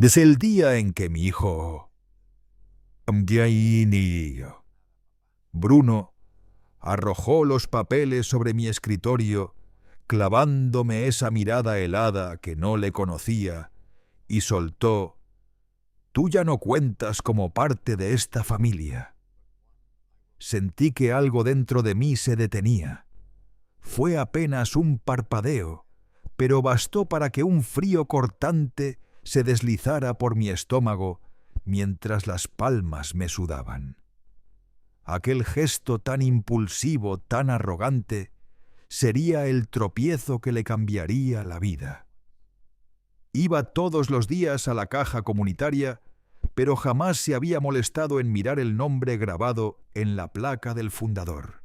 Desde el día en que mi hijo Bruno arrojó los papeles sobre mi escritorio, clavándome esa mirada helada que no le conocía, y soltó: «Tú ya no cuentas como parte de esta familia». Sentí que algo dentro de mí se detenía. Fue apenas un parpadeo, pero bastó para que un frío cortante se deslizara por mi estómago mientras las palmas me sudaban. Aquel gesto tan impulsivo, tan arrogante, sería el tropiezo que le cambiaría la vida. Iba todos los días a la caja comunitaria, pero jamás se había molestado en mirar el nombre grabado en la placa del fundador.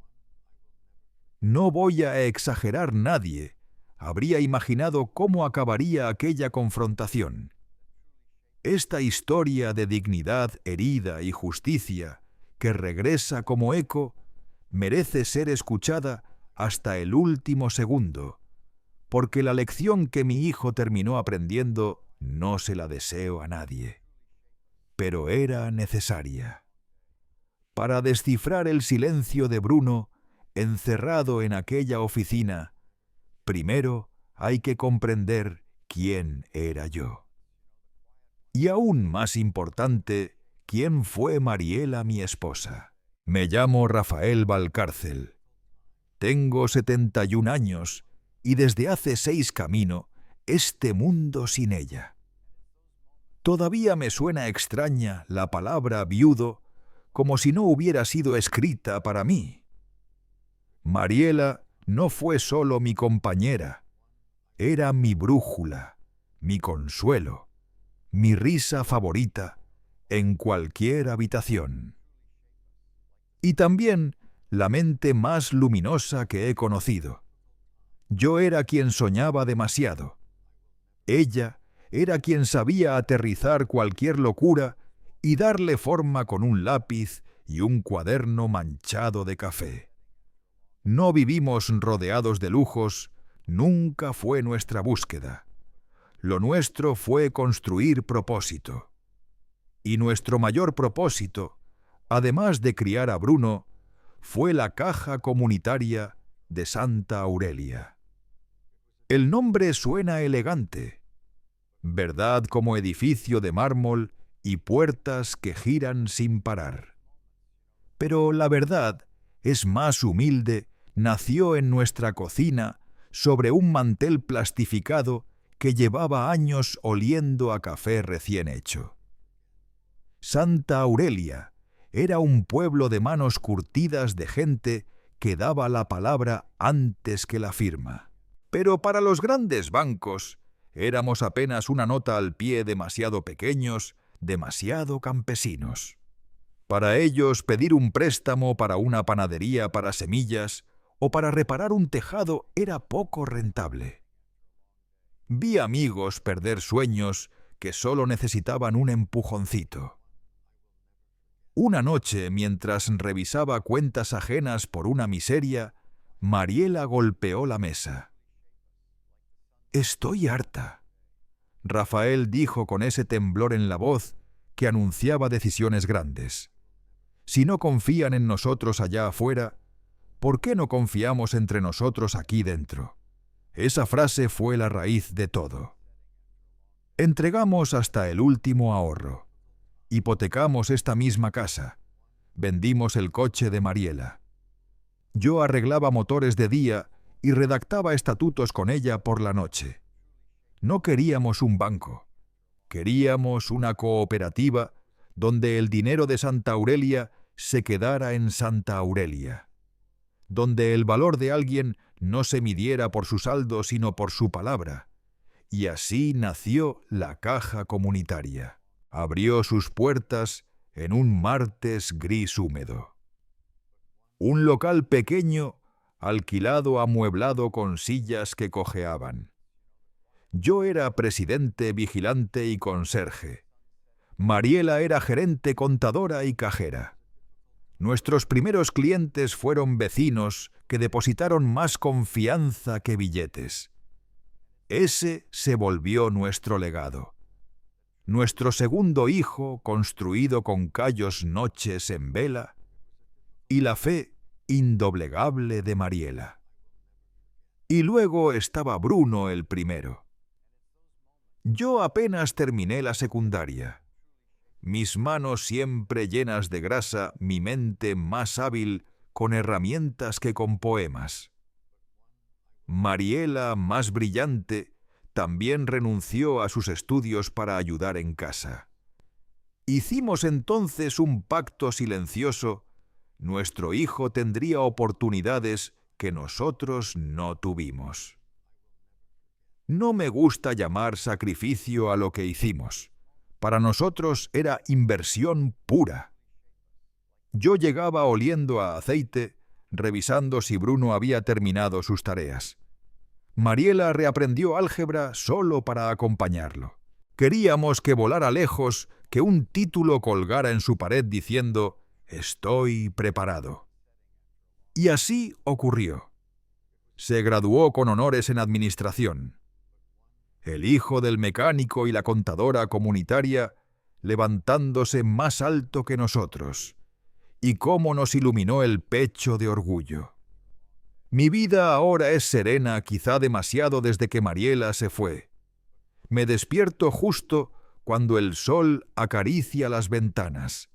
No voy a exagerar, nadie habría imaginado cómo acabaría aquella confrontación. Esta historia de dignidad herida y justicia que regresa como eco merece ser escuchada hasta el último segundo, porque la lección que mi hijo terminó aprendiendo no se la deseo a nadie. Pero era necesaria. Para descifrar el silencio de Bruno, encerrado en aquella oficina, primero hay que comprender quién era yo. Y aún más importante, quién fue Mariela, mi esposa. Me llamo Rafael Valcárcel. Tengo 71 años y desde hace 6 camino este mundo sin ella. Todavía me suena extraña la palabra viudo, como si no hubiera sido escrita para mí. Mariela no fue solo mi compañera, era mi brújula, mi consuelo, mi risa favorita en cualquier habitación. Y también la mente más luminosa que he conocido. Yo era quien soñaba demasiado. Ella era quien sabía aterrizar cualquier locura y darle forma con un lápiz y un cuaderno manchado de café. No vivimos rodeados de lujos, nunca fue nuestra búsqueda. Lo nuestro fue construir propósito. Y nuestro mayor propósito, además de criar a Bruno, fue la caja comunitaria de Santa Aurelia. El nombre suena elegante, verdad, como edificio de mármol y puertas que giran sin parar. Pero la verdad es más humilde, nació en nuestra cocina sobre un mantel plastificado que llevaba años oliendo a café recién hecho. Santa Aurelia era un pueblo de manos curtidas de gente que daba la palabra antes que la firma. Pero para los grandes bancos éramos apenas una nota al pie, demasiado pequeños, demasiado campesinos. Para ellos, pedir un préstamo para una panadería para semillas o para reparar un tejado era poco rentable. Vi amigos perder sueños que solo necesitaban un empujoncito. Una noche, mientras revisaba cuentas ajenas por una miseria, Mariela golpeó la mesa. «Estoy harta», Rafael dijo con ese temblor en la voz que anunciaba decisiones grandes. Si no confían en nosotros allá afuera, ¿por qué no confiamos entre nosotros aquí dentro? Esa frase fue la raíz de todo. Entregamos hasta el último ahorro. Hipotecamos esta misma casa. Vendimos el coche de Mariela. Yo arreglaba motores de día y redactaba estatutos con ella por la noche. No queríamos un banco. Queríamos una cooperativa donde el dinero de Santa Aurelia se quedara en Santa Aurelia. Donde el valor de alguien no se midiera por su saldo sino por su palabra. Y así nació la caja comunitaria. Abrió sus puertas en un martes gris húmedo. Un local pequeño, alquilado, amueblado con sillas que cojeaban. Yo era presidente, vigilante y conserje. Mariela era gerente, contadora y cajera. Nuestros primeros clientes fueron vecinos que depositaron más confianza que billetes. Ese se volvió nuestro legado. nuestro segundo hijo construido con callos noches en vela, y la fe indoblegable de Mariela. Y luego estaba Bruno el primero. Yo apenas terminé la secundaria. Mis manos siempre llenas de grasa, mi mente más hábil con herramientas que con poemas. Mariela, más brillante, también renunció a sus estudios para ayudar en casa. Hicimos entonces un pacto silencioso. Nuestro hijo tendría oportunidades que nosotros no tuvimos. No me gusta llamar sacrificio a lo que hicimos. Para nosotros era inversión pura. Yo llegaba oliendo a aceite, revisando si Bruno había terminado sus tareas. Mariela reaprendió álgebra solo para acompañarlo. Queríamos que volara lejos, que un título colgara en su pared diciendo «Estoy preparado». Y así ocurrió. Se graduó con honores en administración. El hijo del mecánico y la contadora comunitaria levantándose más alto que nosotros. Y cómo nos iluminó el pecho de orgullo. Mi vida ahora es serena, quizá demasiado desde que Mariela se fue. Me despierto justo cuando el sol acaricia las ventanas.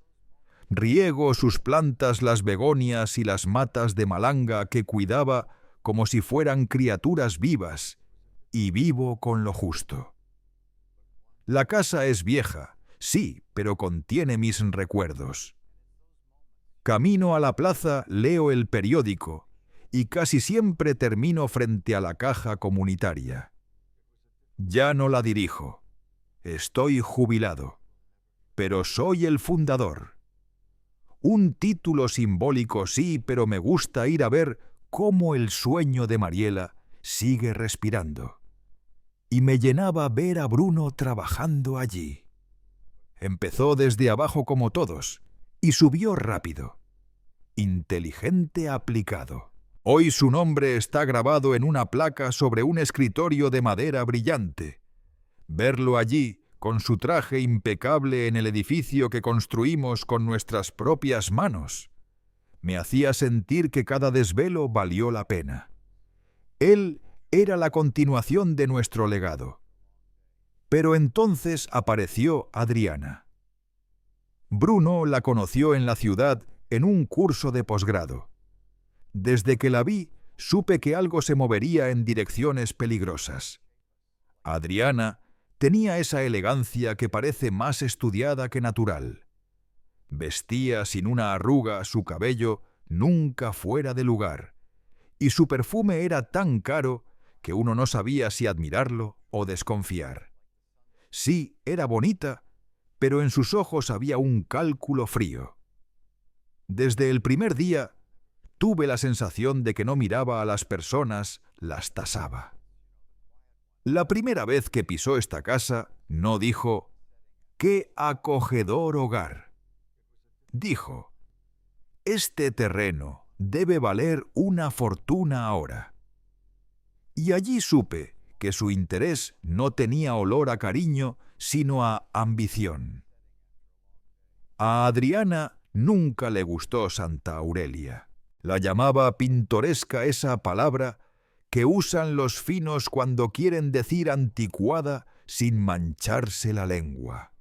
Riego sus plantas, las begonias y las matas de malanga que cuidaba como si fueran criaturas vivas, y vivo con lo justo. La casa es vieja, sí, pero contiene mis recuerdos. Camino a la plaza, leo el periódico, y casi siempre termino frente a la caja comunitaria. Ya no la dirijo. Estoy jubilado. Pero soy el fundador. Un título simbólico sí, pero me gusta ir a ver cómo el sueño de Mariela sigue respirando. Y me llenaba ver a Bruno trabajando allí. Empezó desde abajo como todos, y subió rápido. Inteligente aplicado. Hoy su nombre está grabado en una placa sobre un escritorio de madera brillante. Verlo allí, con su traje impecable en el edificio que construimos con nuestras propias manos, me hacía sentir que cada desvelo valió la pena. Él era la continuación de nuestro legado. Pero entonces apareció Adriana. Bruno la conoció en la ciudad en un curso de posgrado. Desde que la vi, supe que algo se movería en direcciones peligrosas. Adriana tenía esa elegancia que parece más estudiada que natural. Vestía sin una arruga su cabello nunca fuera de lugar, y su perfume era tan caro que uno no sabía si admirarlo o desconfiar. Sí, era bonita, pero en sus ojos había un cálculo frío. Desde el primer día tuve la sensación de que no miraba a las personas, las tasaba. La primera vez que pisó esta casa, no dijo «¡Qué acogedor hogar!». Dijo «Este terreno debe valer una fortuna ahora». Y allí supe que su interés no tenía olor a cariño, sino a ambición. A Adriana nunca le gustó Santa Aurelia. La llamaba pintoresca esa palabra que usan los finos cuando quieren decir anticuada sin mancharse la lengua.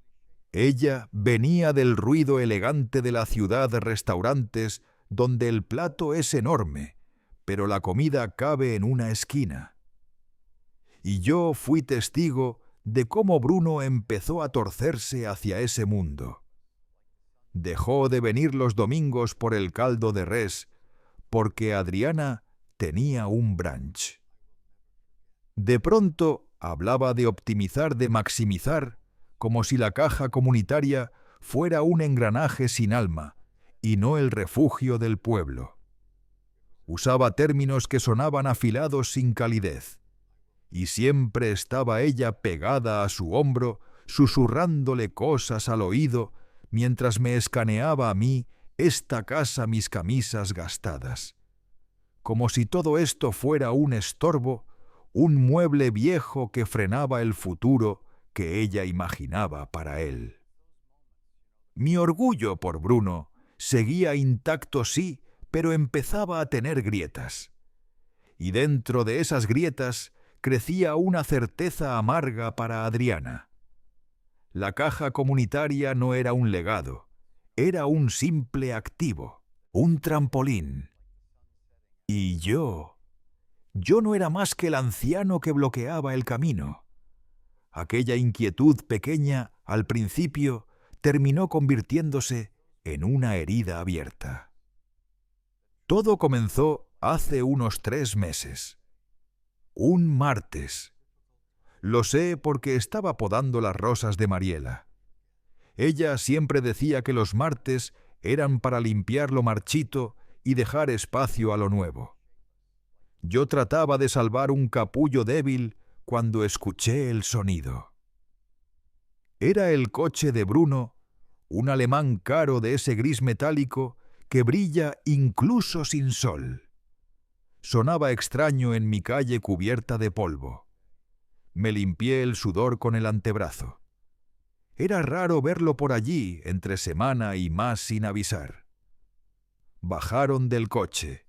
Ella venía del ruido elegante de la ciudad de restaurantes donde el plato es enorme, pero la comida cabe en una esquina. Y yo fui testigo de cómo Bruno empezó a torcerse hacia ese mundo. Dejó de venir los domingos por el caldo de res, porque Adriana tenía un brunch. De pronto hablaba de optimizar, de maximizar, como si la caja comunitaria fuera un engranaje sin alma y no el refugio del pueblo. Usaba términos que sonaban afilados sin calidez, y siempre estaba ella pegada a su hombro, susurrándole cosas al oído, mientras me escaneaba a mí esta casa mis camisas gastadas. Como si todo esto fuera un estorbo, un mueble viejo que frenaba el futuro que ella imaginaba para él. Mi orgullo por Bruno seguía intacto, sí, pero empezaba a tener grietas. Y dentro de esas grietas crecía una certeza amarga para Adriana. La caja comunitaria no era un legado, era un simple activo, un trampolín. Y yo no era más que el anciano que bloqueaba el camino. Aquella inquietud pequeña, al principio, terminó convirtiéndose en una herida abierta. Todo comenzó hace unos 3 meses. Un martes. Lo sé porque estaba podando las rosas de Mariela. Ella siempre decía que los martes eran para limpiar lo marchito y dejar espacio a lo nuevo. Yo trataba de salvar un capullo débil cuando escuché el sonido. Era el coche de Bruno, un alemán caro de ese gris metálico que brilla incluso sin sol. Sonaba extraño en mi calle cubierta de polvo. Me limpié el sudor con el antebrazo. Era raro verlo por allí entre semana y más sin avisar. Bajaron del coche.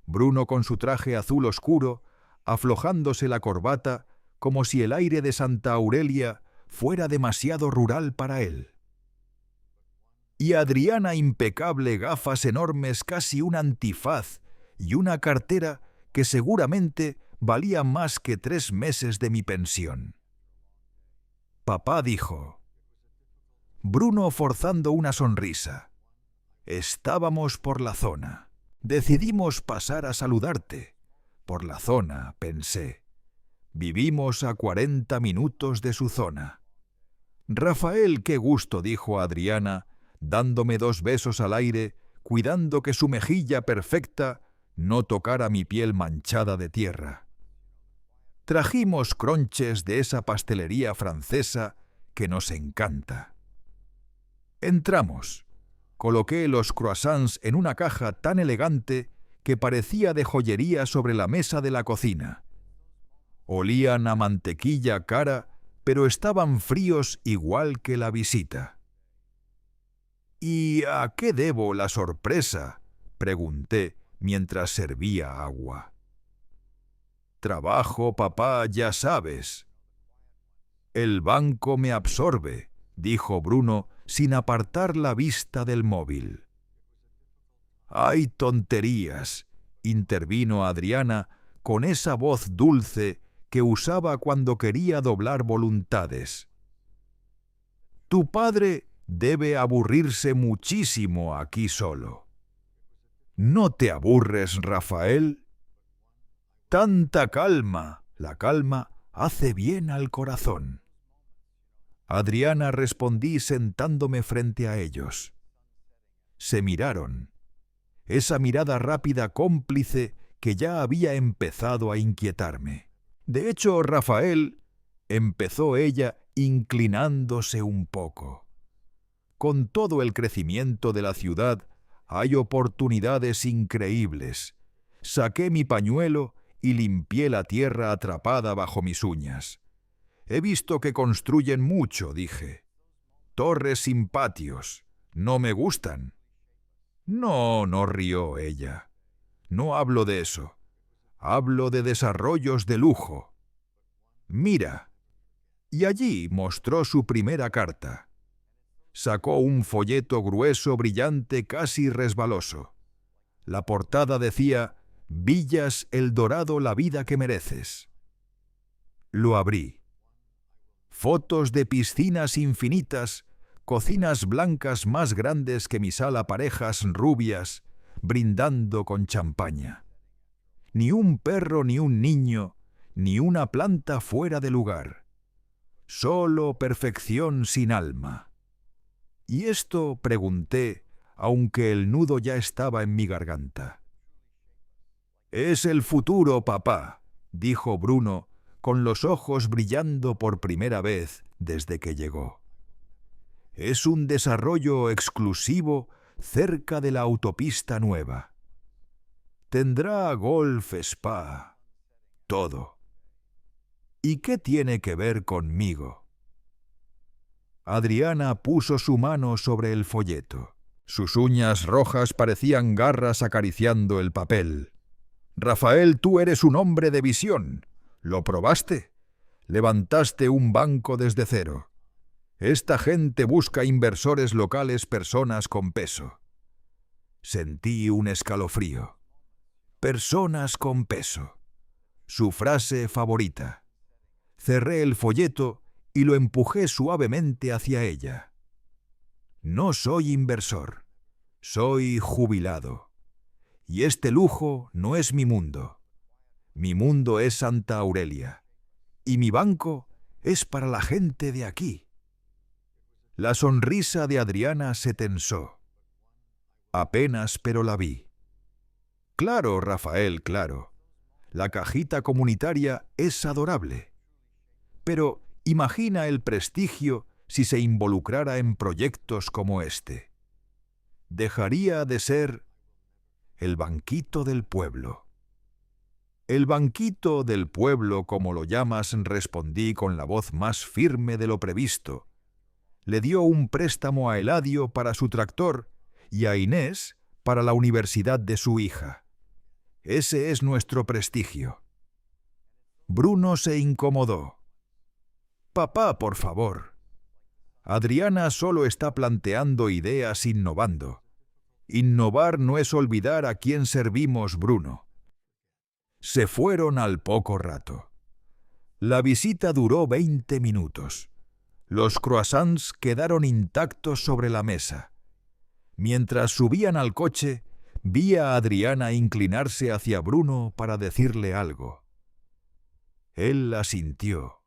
Bruno con su traje azul oscuro, aflojándose la corbata como si el aire de Santa Aurelia fuera demasiado rural para él. Y Adriana impecable, gafas enormes, casi un antifaz y una cartera que seguramente valía más que 3 meses de mi pensión. Papá dijo. Bruno forzando una sonrisa. Estábamos por la zona. Decidimos pasar a saludarte. Por la zona, pensé. Vivimos a 40 minutos de su zona. Rafael, qué gusto, dijo Adriana, dándome 2 besos al aire, cuidando que su mejilla perfecta no tocara mi piel manchada de tierra. Trajimos cronches de esa pastelería francesa que nos encanta. Entramos. Coloqué los croissants en una caja tan elegante que parecía de joyería sobre la mesa de la cocina. Olían a mantequilla cara, pero estaban fríos igual que la visita. ¿Y a qué debo la sorpresa?, pregunté mientras servía agua. Trabajo, papá, ya sabes. El banco me absorbe, dijo Bruno sin apartar la vista del móvil. ¡Ay, tonterías!, intervino Adriana con esa voz dulce que usaba cuando quería doblar voluntades. Tu padre debe aburrirse muchísimo aquí solo. ¿No te aburres, Rafael? Tanta calma, la calma hace bien al corazón. Adriana, respondí sentándome frente a ellos. Se miraron. Esa mirada rápida cómplice que ya había empezado a inquietarme. De hecho, Rafael, empezó ella inclinándose un poco. Con todo el crecimiento de la ciudad, hay oportunidades increíbles. Saqué mi pañuelo y limpié la tierra atrapada bajo mis uñas. He visto que construyen mucho, dije. Torres sin patios. No me gustan. No, no, rió ella. No hablo de eso. Hablo de desarrollos de lujo. Mira. Y allí mostró su primera carta. Sacó un folleto grueso, brillante, casi resbaloso. La portada decía: Villas El Dorado, la vida que mereces. Lo abrí. Fotos de piscinas infinitas, cocinas blancas más grandes que mi sala, parejas rubias, brindando con champaña. Ni un perro, ni un niño, ni una planta fuera de lugar. Solo perfección sin alma. ¿Y esto?, pregunté, aunque el nudo ya estaba en mi garganta. Es el futuro, papá, dijo Bruno, con los ojos brillando por primera vez desde que llegó. Es un desarrollo exclusivo cerca de la autopista nueva. Tendrá golf, spa, todo. ¿Y qué tiene que ver conmigo? Adriana puso su mano sobre el folleto. Sus uñas rojas parecían garras acariciando el papel. «Rafael, tú eres un hombre de visión. ¿Lo probaste? Levantaste un banco desde cero. Esta gente busca inversores locales, personas con peso». Sentí un escalofrío. Personas con peso. Su frase favorita. Cerré el folleto y lo empujé suavemente hacia ella. No soy inversor. Soy jubilado. Y este lujo no es mi mundo. Mi mundo es Santa Aurelia. Y mi banco es para la gente de aquí. La sonrisa de Adriana se tensó. Apenas pero la vi. Claro, Rafael, claro. La cajita comunitaria es adorable. Pero imagina el prestigio si se involucrara en proyectos como este. Dejaría de ser el banquito del pueblo. El banquito del pueblo, como lo llamas, respondí con la voz más firme de lo previsto. Le dio un préstamo a Eladio para su tractor y a Inés para la universidad de su hija. Ese es nuestro prestigio. Bruno se incomodó. Papá, por favor. Adriana solo está planteando ideas innovando. Innovar no es olvidar a quién servimos, Bruno. Se fueron al poco rato. La visita duró 20 minutos. Los croissants quedaron intactos sobre la mesa. Mientras subían al coche, vi a Adriana inclinarse hacia Bruno para decirle algo. Él asintió,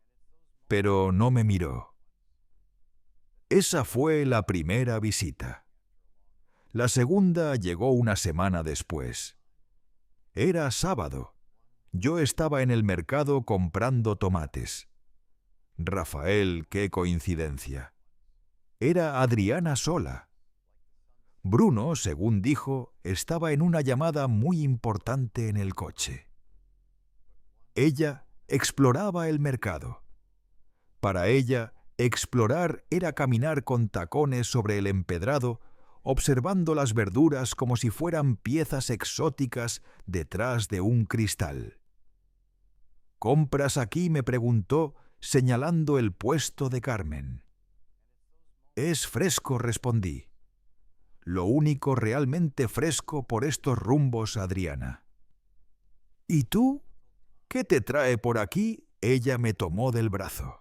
pero no me miró. Esa fue la primera visita. La segunda llegó una semana después. Era sábado. Yo estaba en el mercado comprando tomates. Rafael, qué coincidencia. Era Adriana sola. Bruno, según dijo, estaba en una llamada muy importante en el coche. Ella exploraba el mercado. Para ella, explorar era caminar con tacones sobre el empedrado, observando las verduras como si fueran piezas exóticas detrás de un cristal. ¿Compras aquí?, me preguntó, señalando el puesto de Carmen. Es fresco, respondí. Lo único realmente fresco por estos rumbos, Adriana. ¿Y tú? ¿Qué te trae por aquí? Ella me tomó del brazo.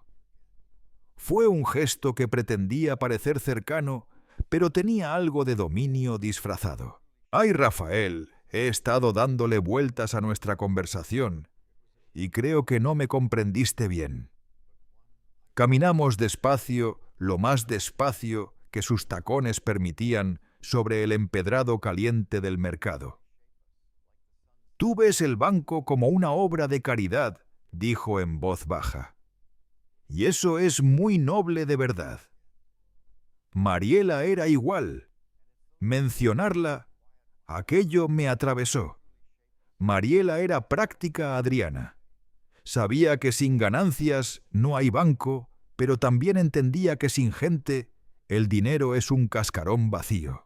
Fue un gesto que pretendía parecer cercano, pero tenía algo de dominio disfrazado. ¡Ay, Rafael! He estado dándole vueltas a nuestra conversación, y creo que no me comprendiste bien. Caminamos despacio, lo más despacio que sus tacones permitían, sobre el empedrado caliente del mercado. «Tú ves el banco como una obra de caridad», dijo en voz baja. «Y eso es muy noble de verdad. Mariela era igual. Mencionarla, aquello me atravesó. Mariela era práctica, Adriana. Sabía que sin ganancias no hay banco, pero también entendía que sin gente el dinero es un cascarón vacío».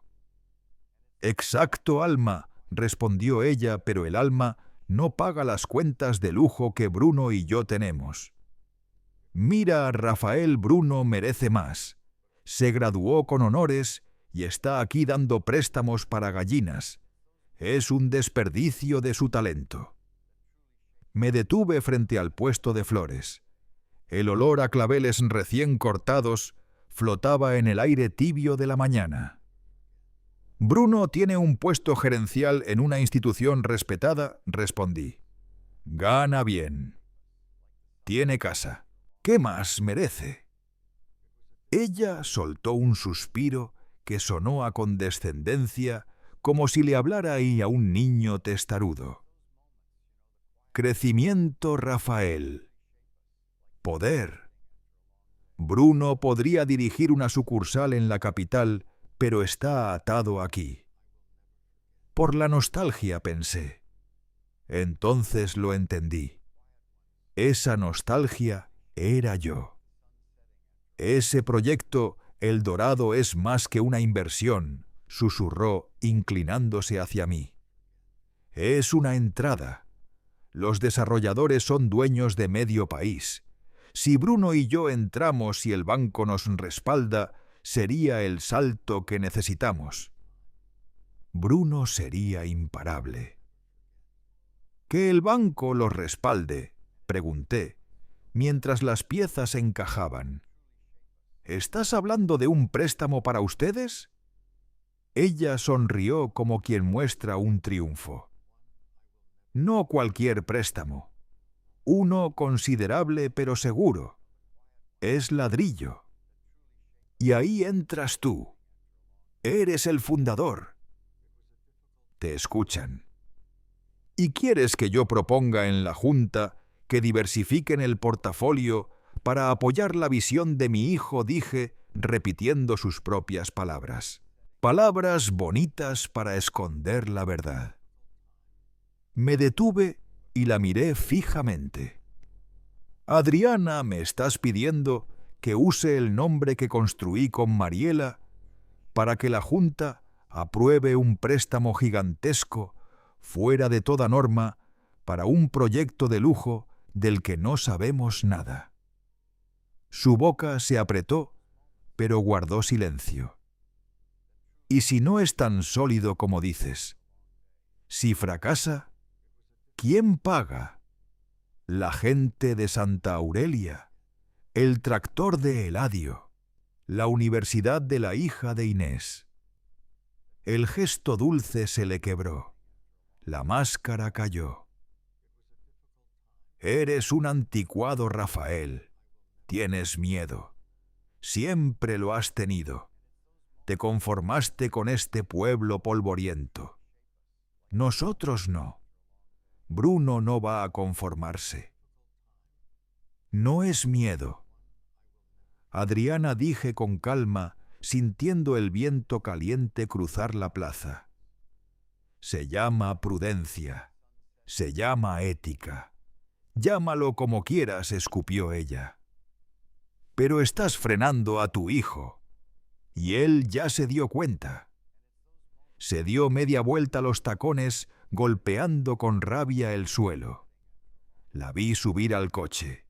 «Exacto, Alma», respondió ella, «pero el alma no paga las cuentas de lujo que Bruno y yo tenemos. Mira, Rafael, Bruno merece más. Se graduó con honores y está aquí dando préstamos para gallinas. Es un desperdicio de su talento». Me detuve frente al puesto de flores. El olor a claveles recién cortados flotaba en el aire tibio de la mañana. «Bruno tiene un puesto gerencial en una institución respetada», respondí. «Gana bien. Tiene casa. ¿Qué más merece?» Ella soltó un suspiro que sonó a condescendencia, como si le hablara ahí a un niño testarudo. «Crecimiento, Rafael. Poder. Bruno podría dirigir una sucursal en la capital, pero está atado aquí». Por la nostalgia, pensé. Entonces lo entendí. Esa nostalgia era yo. Ese proyecto, El Dorado, es más que una inversión, susurró, inclinándose hacia mí. Es una entrada. Los desarrolladores son dueños de medio país. Si Bruno y yo entramos y el banco nos respalda, sería el salto que necesitamos. Bruno sería imparable. ¿Que el banco los respalde?, pregunté, mientras las piezas encajaban. ¿Estás hablando de un préstamo para ustedes? Ella sonrió como quien muestra un triunfo. No cualquier préstamo. Uno considerable pero seguro. Es ladrillo. Y ahí entras tú. Eres el fundador. Te escuchan. ¿Y quieres que yo proponga en la Junta que diversifiquen el portafolio para apoyar la visión de mi hijo?, dije, repitiendo sus propias palabras. Palabras bonitas para esconder la verdad. Me detuve y la miré fijamente. Adriana, ¿me estás pidiendo que use el nombre que construí con Mariela para que la Junta apruebe un préstamo gigantesco, fuera de toda norma, para un proyecto de lujo del que no sabemos nada? Su boca se apretó, pero guardó silencio. ¿Y si no es tan sólido como dices? Si fracasa, ¿quién paga? La gente de Santa Aurelia, el tractor de Eladio, la universidad de la hija de Inés. El gesto dulce se le quebró. La máscara cayó. Eres un anticuado, Rafael. Tienes miedo. Siempre lo has tenido. Te conformaste con este pueblo polvoriento. Nosotros no. Bruno no va a conformarse. No es miedo. Adriana, dije con calma, sintiendo el viento caliente cruzar la plaza. Se llama prudencia. Se llama ética. Llámalo como quieras, escupió ella. Pero estás frenando a tu hijo. Y él ya se dio cuenta. Se dio media vuelta a los tacones, golpeando con rabia el suelo. La vi subir al coche.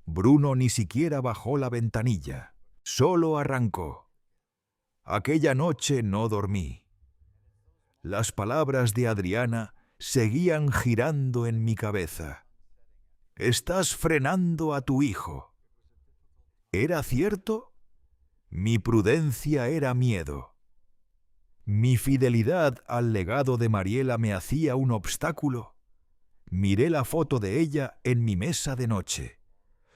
Bruno ni siquiera bajó la ventanilla, solo arrancó. Aquella noche no dormí. Las palabras de Adriana seguían girando en mi cabeza. Estás frenando a tu hijo. ¿Era cierto? Mi prudencia era miedo. Mi fidelidad al legado de Mariela me hacía un obstáculo. Miré la foto de ella en mi mesa de noche.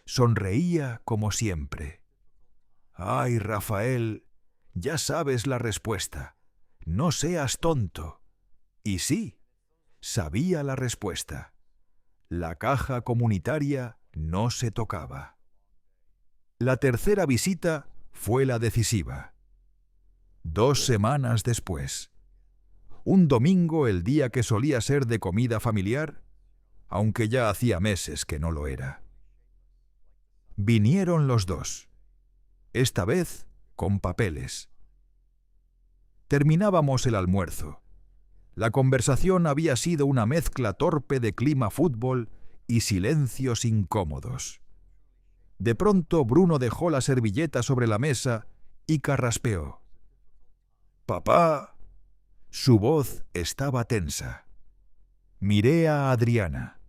Sonreía como siempre. Ay, Rafael, ya sabes la respuesta. No seas tonto. Y sí, sabía la respuesta. La caja comunitaria no se tocaba. La tercera visita fue la decisiva. 2 semanas después. Un domingo, el día que solía ser de comida familiar, aunque ya hacía meses que no lo era. Vinieron los dos, esta vez con papeles. Terminábamos el almuerzo. La conversación había sido una mezcla torpe de clima fútbol y silencios incómodos. De pronto Bruno dejó la servilleta sobre la mesa y carraspeó. «Papá». Su voz estaba tensa. Miré a Adriana.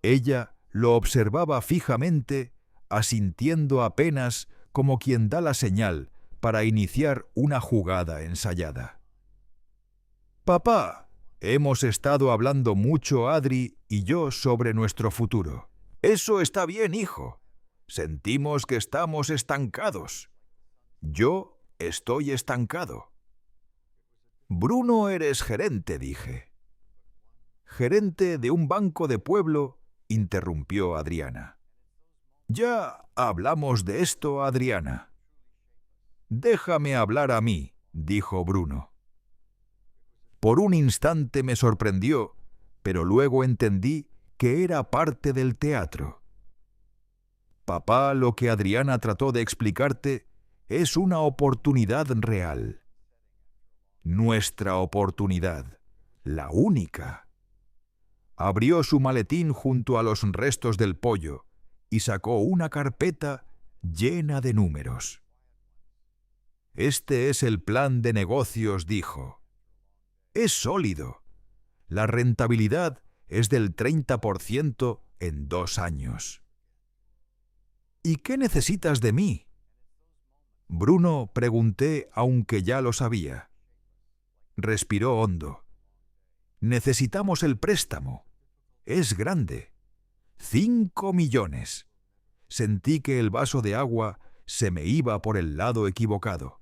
Ella lo observaba fijamente, asintiendo apenas como quien da la señal para iniciar una jugada ensayada. «Papá, hemos estado hablando mucho Adri y yo sobre nuestro futuro». «Eso está bien, hijo. Sentimos que estamos estancados. Yo estoy estancado». «Bruno, eres gerente», dije. «Gerente de un banco de pueblo», interrumpió Adriana. «Ya hablamos de esto, Adriana». «Déjame hablar a mí», dijo Bruno. Por un instante me sorprendió, pero luego entendí que era parte del teatro. Papá, lo que Adriana trató de explicarte es una oportunidad real. Nuestra oportunidad, la única. Abrió su maletín junto a los restos del pollo y sacó una carpeta llena de números. Este es el plan de negocios, dijo. Es sólido. La rentabilidad es del 30% en 2 años. ¿Y qué necesitas de mí? Bruno, pregunté, aunque ya lo sabía. Respiró hondo. Necesitamos el préstamo. Es grande. 5 millones. Sentí que el vaso de agua se me iba por el lado equivocado.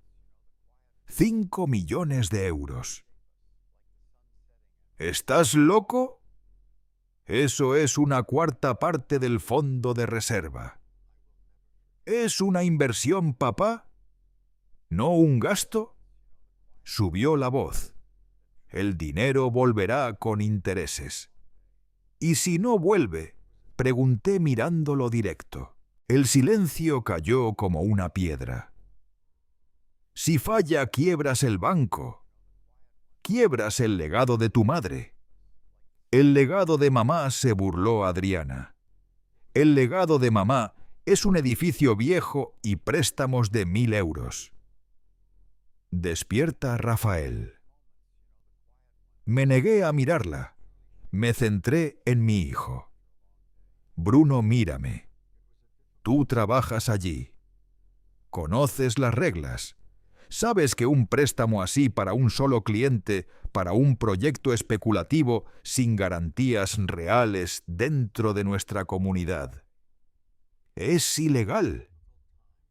5 millones de euros. ¿Estás loco? Eso es una cuarta parte del fondo de reserva. ¿Es una inversión, papá? ¿No un gasto? Subió la voz. El dinero volverá con intereses. ¿Y si no vuelve? Pregunté mirándolo directo. El silencio cayó como una piedra. Si falla, quiebras el banco. Quiebras el legado de tu madre. El legado de mamá, se burló Adriana. El legado de mamá es un edificio viejo y préstamos de 1.000 euros. Despierta, Rafael. Me negué a mirarla. Me centré en mi hijo. Bruno, mírame. Tú trabajas allí. Conoces las reglas. Sabes que un préstamo así para un solo cliente, para un proyecto especulativo sin garantías reales dentro de nuestra comunidad, es ilegal.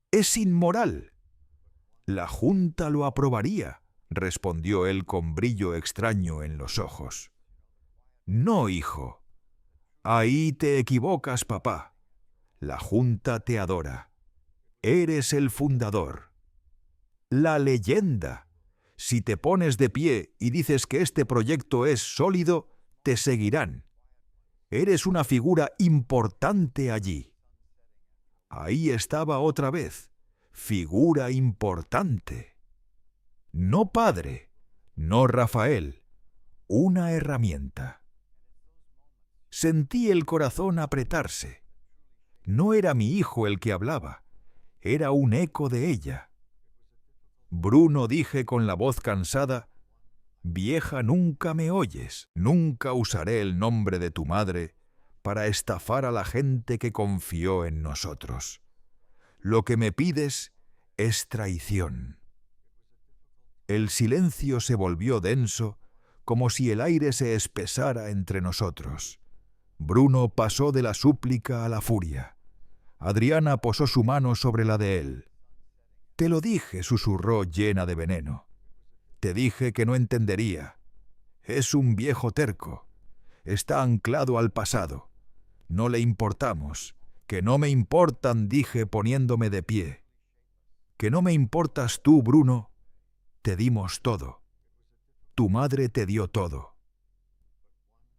Es inmoral. La Junta lo aprobaría, respondió él con brillo extraño en los ojos. No, hijo. Ahí te equivocas, papá. La Junta te adora. Eres el fundador. La leyenda. Si te pones de pie y dices que este proyecto es sólido, te seguirán. Eres una figura importante allí. Ahí estaba otra vez. Figura importante. No padre, no Rafael. Una herramienta. Sentí el corazón apretarse. No era mi hijo el que hablaba. Era un eco de ella. Bruno, dije con la voz cansada, vieja, nunca me oyes, nunca usaré el nombre de tu madre para estafar a la gente que confió en nosotros. Lo que me pides es traición. El silencio se volvió denso, como si el aire se espesara entre nosotros. Bruno pasó de la súplica a la furia. Adriana posó su mano sobre la de él. Te lo dije, susurró llena de veneno. Te dije que no entendería. Es un viejo terco. Está anclado al pasado. No le importamos. Que no me importan, dije poniéndome de pie. Que no me importas tú, Bruno. Te dimos todo. Tu madre te dio todo.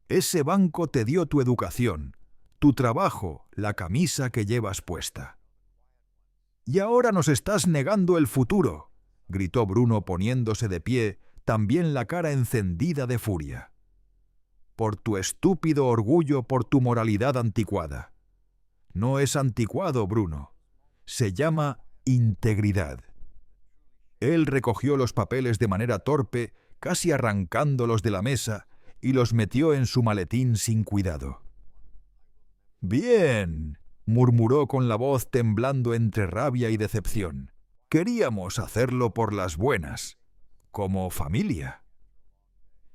Ese banco te dio tu educación, tu trabajo, la camisa que llevas puesta. Y ahora nos estás negando el futuro, gritó Bruno poniéndose de pie, también la cara encendida de furia. Por tu estúpido orgullo, por tu moralidad anticuada. No es anticuado, Bruno. Se llama integridad. Él recogió los papeles de manera torpe, casi arrancándolos de la mesa, y los metió en su maletín sin cuidado. «Bien», murmuró con la voz temblando entre rabia y decepción. «Queríamos hacerlo por las buenas, como familia».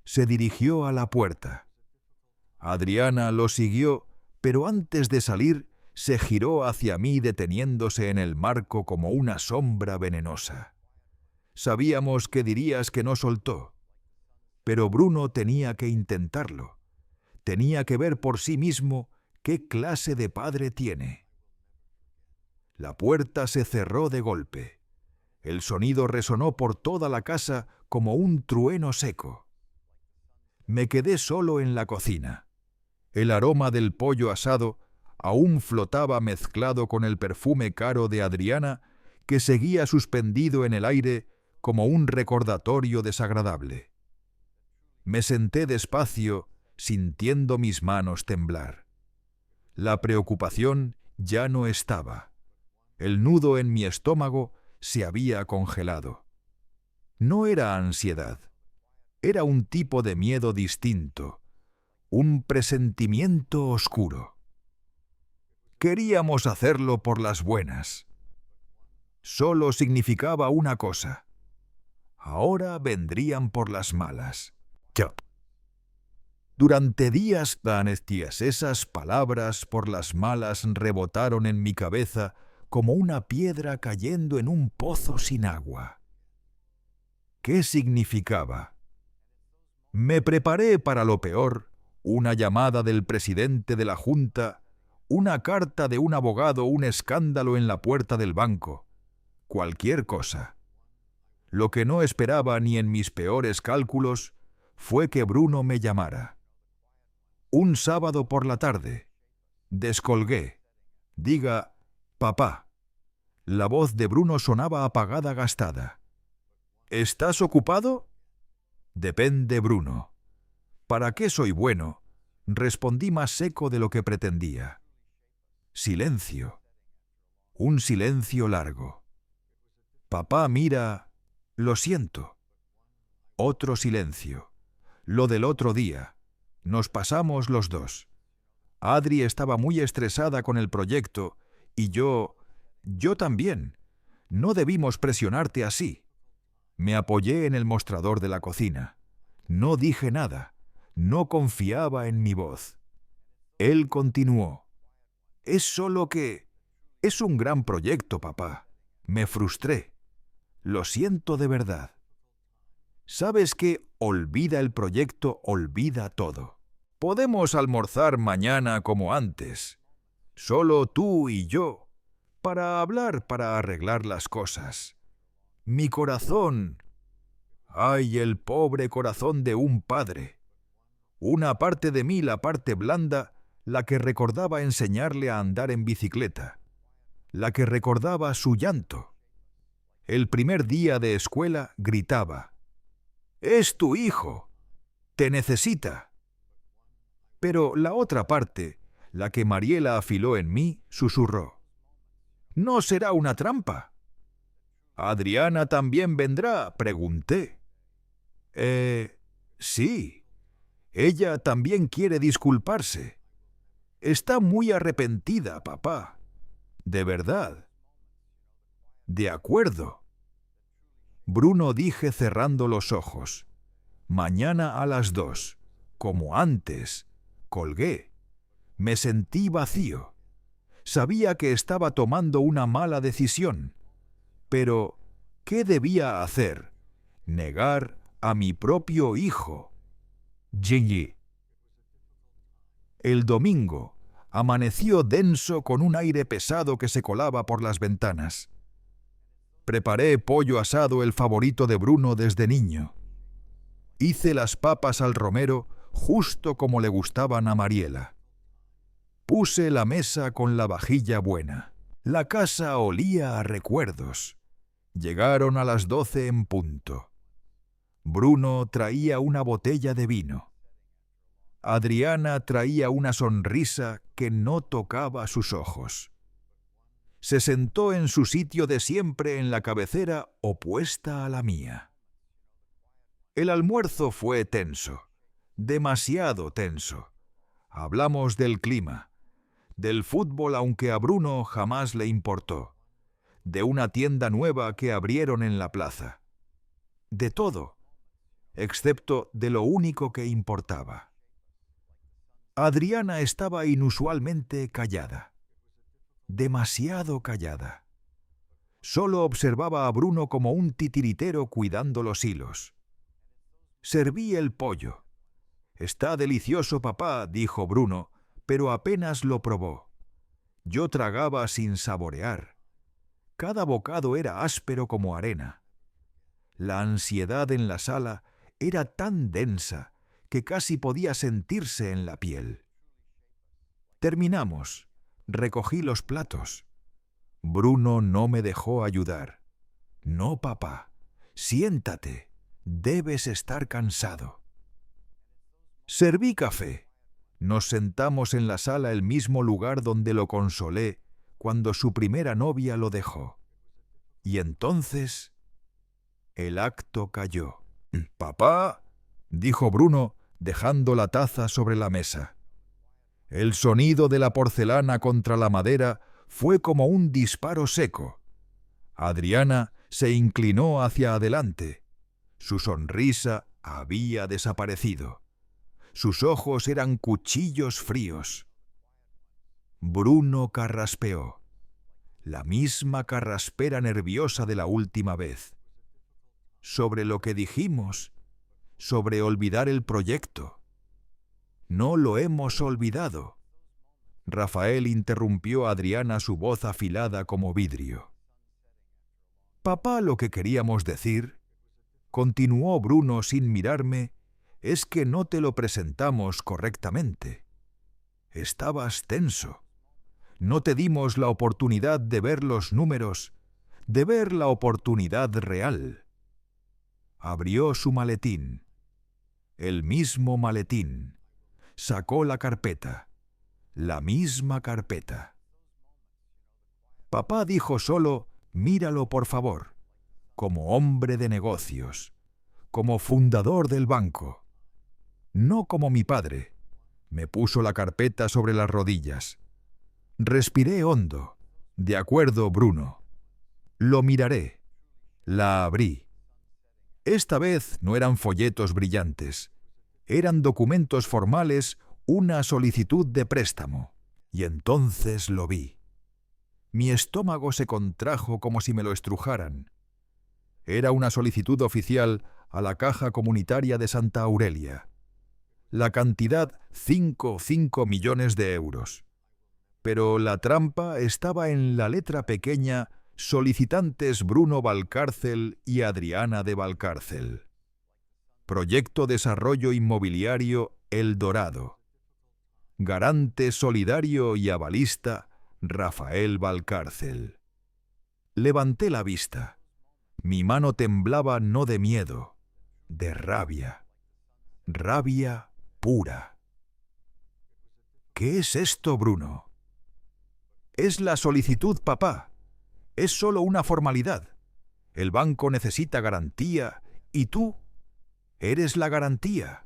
Se dirigió a la puerta. Adriana lo siguió, pero antes de salir se giró hacia mí deteniéndose en el marco como una sombra venenosa. Sabíamos que dirías que no soltó, pero Bruno tenía que intentarlo. Tenía que ver por sí mismo qué clase de padre tiene. La puerta se cerró de golpe. El sonido resonó por toda la casa como un trueno seco. Me quedé solo en la cocina. El aroma del pollo asado aún flotaba mezclado con el perfume caro de Adriana, que seguía suspendido en el aire como un recordatorio desagradable. Me senté despacio, sintiendo mis manos temblar. La preocupación ya no estaba. El nudo en mi estómago se había congelado. No era ansiedad. Era un tipo de miedo distinto, un presentimiento oscuro. Queríamos hacerlo por las buenas. Solo significaba una cosa. Ahora vendrían por las malas. Yo. Durante días esas palabras por las malas rebotaron en mi cabeza como una piedra cayendo en un pozo sin agua. ¿Qué significaba? Me preparé para lo peor, una llamada del presidente de la Junta, una carta de un abogado, un escándalo en la puerta del banco, cualquier cosa. Lo que no esperaba ni en mis peores cálculos fue que Bruno me llamara. Un sábado por la tarde. Descolgué. Diga, papá. La voz de Bruno sonaba apagada, gastada. ¿Estás ocupado? Depende, Bruno. ¿Para qué soy bueno? Respondí más seco de lo que pretendía. Silencio. Un silencio largo. Papá mira. Lo siento. Otro silencio. Lo del otro día. Nos pasamos los dos. Adri estaba muy estresada con el proyecto y yo también. No debimos presionarte así. Me apoyé en el mostrador de la cocina. No dije nada. No confiaba en mi voz. Él continuó. Es solo que... Es un gran proyecto, papá. Me frustré. Lo siento de verdad. ¿Sabes qué? Olvida el proyecto, olvida todo. Podemos almorzar mañana como antes. Solo tú y yo. Para hablar, para arreglar las cosas. Mi corazón. ¡Ay, el pobre corazón de un padre! Una parte de mí, la parte blanda, la que recordaba enseñarle a andar en bicicleta, la que recordaba su llanto. El primer día de escuela gritaba: «¡Es tu hijo! ¡Te necesita!». Pero la otra parte, la que Mariela afiló en mí, susurró: «¿No será una trampa?». «¿Adriana también vendrá?», pregunté. Sí. Ella también quiere disculparse. Está muy arrepentida, papá. De verdad. De acuerdo. Bruno, dije cerrando los ojos. Mañana a las 2, como antes. Colgué. Me sentí vacío. Sabía que estaba tomando una mala decisión. Pero, ¿qué debía hacer? Negar a mi propio hijo. Gigi. El domingo amaneció denso con un aire pesado que se colaba por las ventanas. Preparé pollo asado, el favorito de Bruno desde niño. Hice las papas al romero justo como le gustaban a Mariela. Puse la mesa con la vajilla buena. La casa olía a recuerdos. Llegaron a las 12 en punto. Bruno traía una botella de vino. Adriana traía una sonrisa que no tocaba sus ojos. Se sentó en su sitio de siempre en la cabecera opuesta a la mía. El almuerzo fue tenso, demasiado tenso. Hablamos del clima, del fútbol, aunque a Bruno jamás le importó, de una tienda nueva que abrieron en la plaza. De todo, excepto de lo único que importaba. Adriana estaba inusualmente callada, demasiado callada. Solo observaba a Bruno como un titiritero cuidando los hilos. Serví el pollo. «Está delicioso, papá», dijo Bruno, pero apenas lo probó. Yo tragaba sin saborear. Cada bocado era áspero como arena. La ansiedad en la sala era tan densa que casi podía sentirse en la piel. Terminamos. recogí los platos. Bruno no me dejó ayudar. No, papá, siéntate, debes estar cansado. Serví café. Nos sentamos en la sala, el mismo lugar donde lo consolé cuando su primera novia lo dejó. Y entonces el acto cayó. «Papá», dijo Bruno, dejando la taza sobre la mesa. El sonido de la porcelana contra la madera fue como un disparo seco. Adriana se inclinó hacia adelante. Su sonrisa había desaparecido. Sus ojos eran cuchillos fríos. Bruno carraspeó. La misma carraspera nerviosa de la última vez. Sobre lo que dijimos, sobre olvidar el proyecto. No lo hemos olvidado. Rafael interrumpió a Adriana, su voz afilada como vidrio. Papá, lo que queríamos decir, continuó Bruno sin mirarme, es que no te lo presentamos correctamente. Estabas tenso. No te dimos la oportunidad de ver los números, de ver la oportunidad real. Abrió su maletín. El mismo maletín. Sacó la carpeta. La misma carpeta. Papá dijo solo, míralo por favor, como hombre de negocios, como fundador del banco. No como mi padre. Me puso la carpeta sobre las rodillas. Respiré hondo. De acuerdo, Bruno. Lo miraré. La abrí. Esta vez no eran folletos brillantes. Eran documentos formales, una solicitud de préstamo. Y entonces lo vi. Mi estómago se contrajo como si me lo estrujaran. Era una solicitud oficial a la Caja Comunitaria de Santa Aurelia. La cantidad 5 millones de euros. Pero la trampa estaba en la letra pequeña solicitantes Bruno Valcárcel y Adriana de Valcárcel. Proyecto Desarrollo Inmobiliario El Dorado. Garante solidario y avalista Rafael Valcárcel. Levanté la vista. Mi mano temblaba no de miedo, de rabia. Rabia pura. ¿Qué es esto, Bruno? Es la solicitud, papá. Es solo una formalidad. El banco necesita garantía y tú eres la garantía.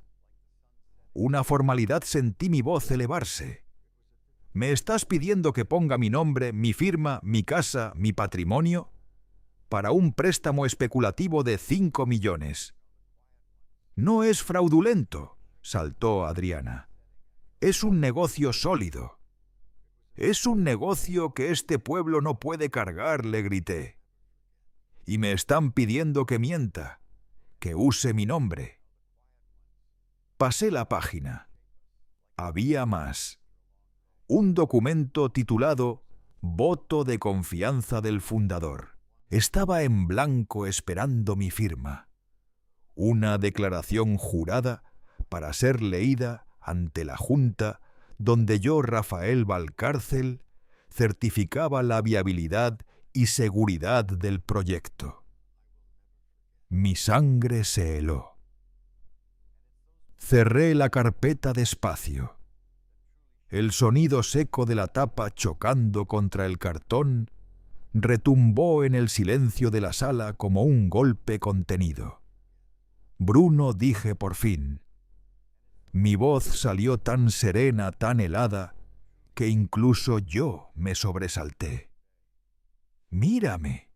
Una formalidad, sentí mi voz elevarse. ¿Me estás pidiendo que ponga mi nombre, mi firma, mi casa, mi patrimonio? Para un préstamo especulativo de 5 millones. No es fraudulento, saltó Adriana. Es un negocio sólido. Es un negocio que este pueblo no puede cargar, le grité. Y me están pidiendo que mienta, que use mi nombre. Pasé la página. Había más. Un documento titulado Voto de confianza del fundador. Estaba en blanco esperando mi firma. Una declaración jurada para ser leída ante la Junta, donde yo, Rafael Valcárcel, certificaba la viabilidad y seguridad del proyecto. Mi sangre se heló. Cerré la carpeta despacio. El sonido seco de la tapa chocando contra el cartón retumbó en el silencio de la sala como un golpe contenido. Bruno, dije por fin. Mi voz salió tan serena, tan helada, que incluso yo me sobresalté. «Mírame».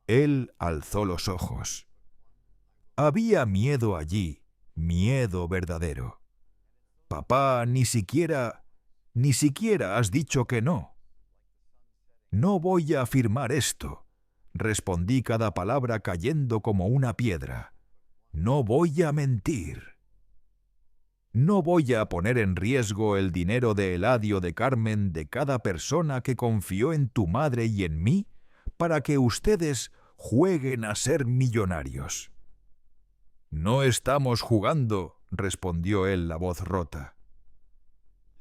Él alzó los ojos. Había miedo allí, miedo verdadero. Papá, ni siquiera has dicho que no. No voy a afirmar esto, respondí, cada palabra cayendo como una piedra. No voy a mentir. No voy a poner en riesgo el dinero de Eladio, de Carmen, de cada persona que confió en tu madre y en mí para que ustedes jueguen a ser millonarios. No estamos jugando, respondió él, la voz rota.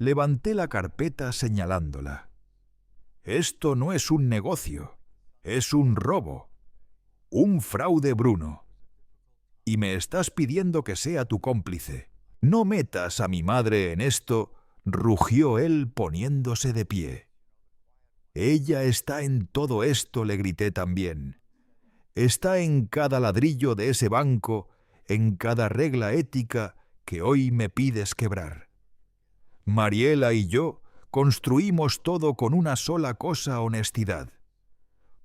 Levanté la carpeta señalándola. Esto no es un negocio, es un robo, un fraude, Bruno. Y me estás pidiendo que sea tu cómplice. No metas a mi madre en esto, rugió él poniéndose de pie. Ella está en todo esto, le grité también. Está en cada ladrillo de ese banco, en cada regla ética que hoy me pides quebrar. Mariela y yo construimos todo con una sola cosa: honestidad.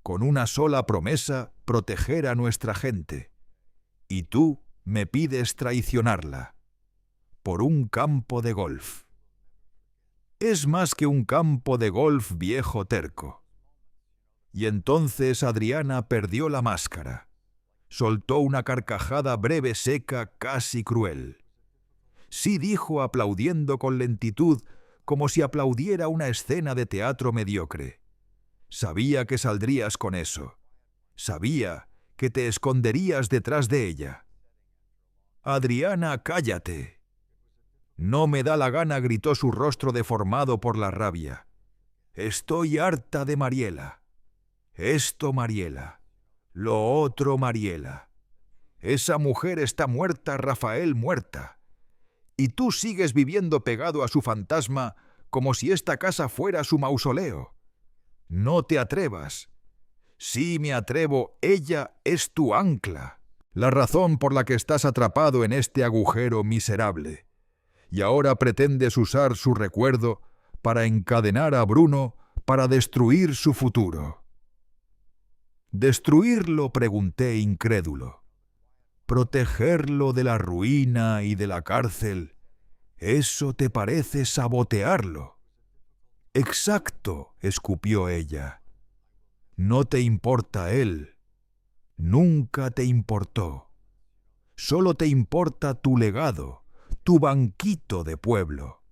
Con una sola promesa: proteger a nuestra gente. Y tú me pides traicionarla. Por un campo de golf. Es más que un campo de golf, viejo terco. Y entonces Adriana perdió la máscara. Soltó una carcajada breve, seca, casi cruel. Sí, dijo, aplaudiendo con lentitud, como si aplaudiera una escena de teatro mediocre. Sabía que saldrías con eso. Sabía que te esconderías detrás de ella. Adriana, cállate. No me da la gana, gritó su rostro deformado por la rabia. Estoy harta de Mariela. Esto, Mariela. Lo otro, Mariela. Esa mujer está muerta, Rafael, muerta. Y tú sigues viviendo pegado a su fantasma como si esta casa fuera su mausoleo. No te atrevas. Sí, me atrevo, ella es tu ancla, la razón por la que estás atrapado en este agujero miserable. Y ahora pretendes usar su recuerdo para encadenar a Bruno, para destruir su futuro. ¿Destruirlo?, pregunté incrédulo. ¿Protegerlo de la ruina y de la cárcel? ¿Eso te parece sabotearlo? Exacto, escupió ella. No te importa él. Nunca te importó. Solo te importa tu legado, tu banquito de pueblo.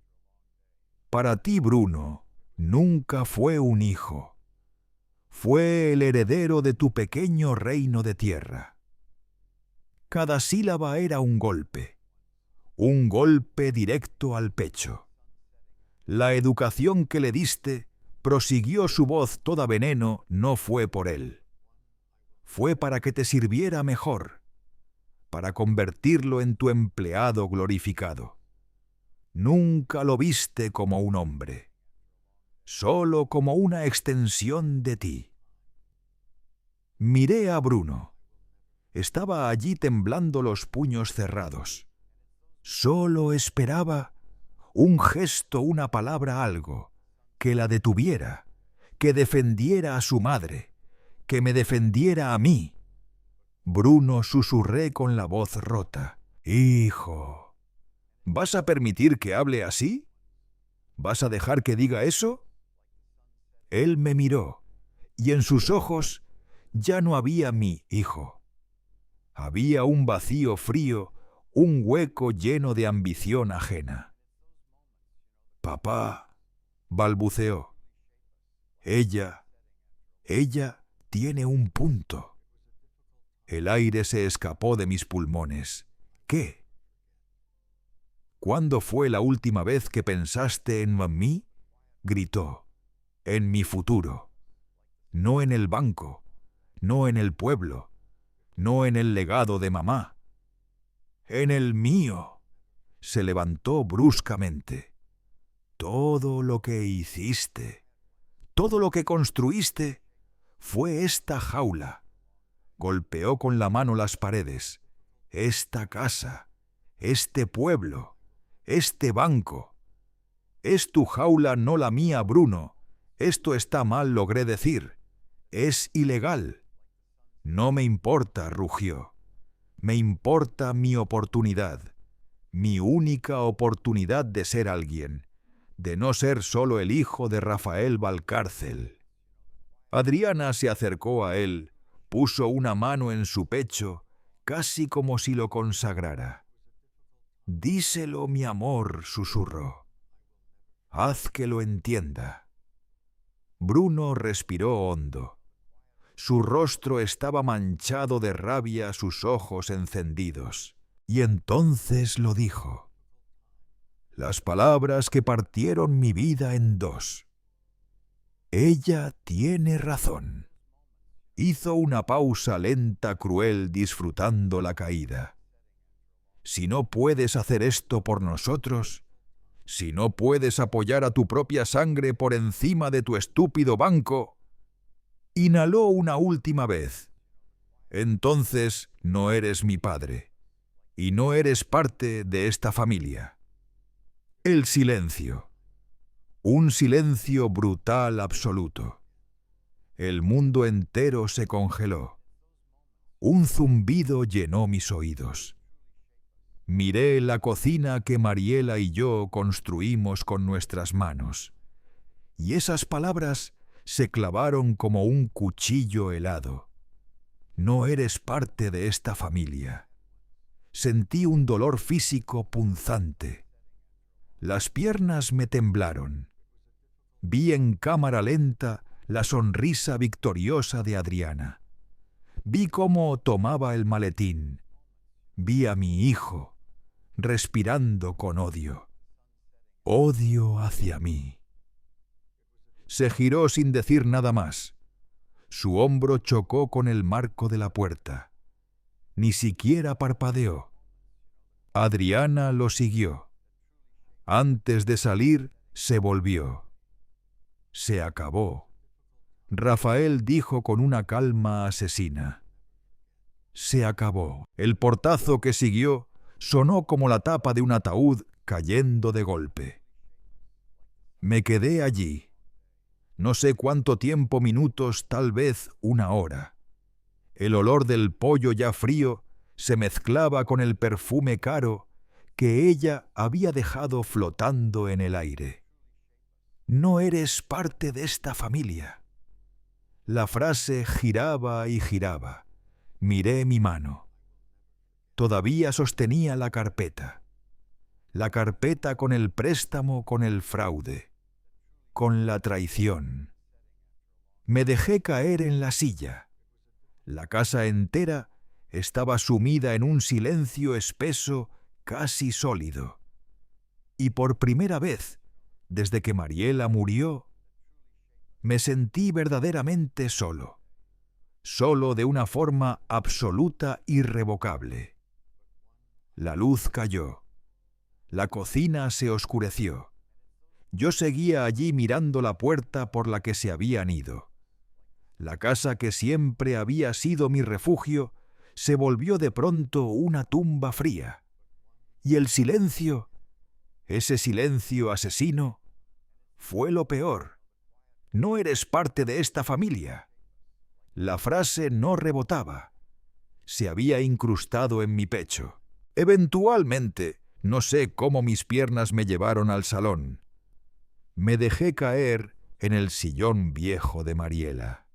Para ti, Bruno, nunca fue un hijo. Fue el heredero de tu pequeño reino de tierra. Cada sílaba era un golpe directo al pecho. La educación que le diste, prosiguió su voz toda veneno, no fue por él. Fue para que te sirviera mejor, para convertirlo en tu empleado glorificado. Nunca lo viste como un hombre, solo como una extensión de ti. Miré a Bruno. Estaba allí temblando, los puños cerrados. Solo esperaba un gesto, una palabra, algo, que la detuviera, que defendiera a su madre, que me defendiera a mí. Bruno, susurré con la voz rota. Hijo, ¿vas a permitir que hable así? ¿Vas a dejar que diga eso? Él me miró, y en sus ojos ya no había mi hijo. Había un vacío frío, un hueco lleno de ambición ajena. Papá, balbuceó. Ella tiene un punto. El aire se escapó de mis pulmones. ¿Qué? ¿Cuándo fue la última vez que pensaste en mí? Gritó. En mi futuro. No en el banco, no en el pueblo, no en el legado de mamá. En el mío. Se levantó bruscamente. Todo lo que hiciste, todo lo que construiste, fue esta jaula. Golpeó con la mano las paredes. Esta casa, este pueblo, este banco. Es tu jaula, no la mía, Bruno. Esto está mal, logré decir. Es ilegal. No me importa, rugió. Me importa mi oportunidad, mi única oportunidad de ser alguien, de no ser solo el hijo de Rafael Valcárcel. Adriana se acercó a él, puso una mano en su pecho, casi como si lo consagrara. Díselo, mi amor, susurró. Haz que lo entienda. Bruno respiró hondo. Su rostro estaba manchado de rabia, sus ojos encendidos. Y entonces lo dijo. las palabras que partieron mi vida en dos. Ella tiene razón. Hizo una pausa lenta, cruel, disfrutando la caída. Si no puedes hacer esto por nosotros, si no puedes apoyar a tu propia sangre por encima de tu estúpido banco, inhaló una última vez. Entonces no eres mi padre, y no eres parte de esta familia. El silencio. Un silencio brutal absoluto. El mundo entero se congeló. Un zumbido llenó mis oídos. Miré la cocina que Mariela y yo construimos con nuestras manos, y esas palabras se clavaron como un cuchillo helado. No eres parte de esta familia. Sentí un dolor físico punzante. Las piernas me temblaron. Vi en cámara lenta la sonrisa victoriosa de Adriana. Vi cómo tomaba el maletín. Vi a mi hijo, respirando con odio. Odio hacia mí. Se giró sin decir nada más. Su hombro chocó con el marco de la puerta. Ni siquiera parpadeó. Adriana lo siguió. Antes de salir, se volvió. Se acabó. Rafael dijo con una calma asesina. Se acabó. El portazo que siguió sonó como la tapa de un ataúd cayendo de golpe. Me quedé allí. No sé cuánto tiempo, minutos, tal vez una hora. El olor del pollo ya frío se mezclaba con el perfume caro que ella había dejado flotando en el aire. No eres parte de esta familia. La frase giraba y giraba. Miré mi mano. Todavía sostenía la carpeta. La carpeta con el préstamo, con el fraude, con la traición. Me dejé caer en la silla. La casa entera estaba sumida en un silencio espeso, casi sólido. Y por primera vez, desde que Mariela murió, me sentí verdaderamente solo. Solo de una forma absoluta, irrevocable. La luz cayó. La cocina se oscureció. Yo seguía allí mirando la puerta por la que se habían ido. La casa que siempre había sido mi refugio se volvió de pronto una tumba fría. Y el silencio, ese silencio asesino, fue lo peor. No eres parte de esta familia. La frase no rebotaba. Se había incrustado en mi pecho. Eventualmente, no sé cómo mis piernas me llevaron al salón. Me dejé caer en el sillón viejo de Mariela.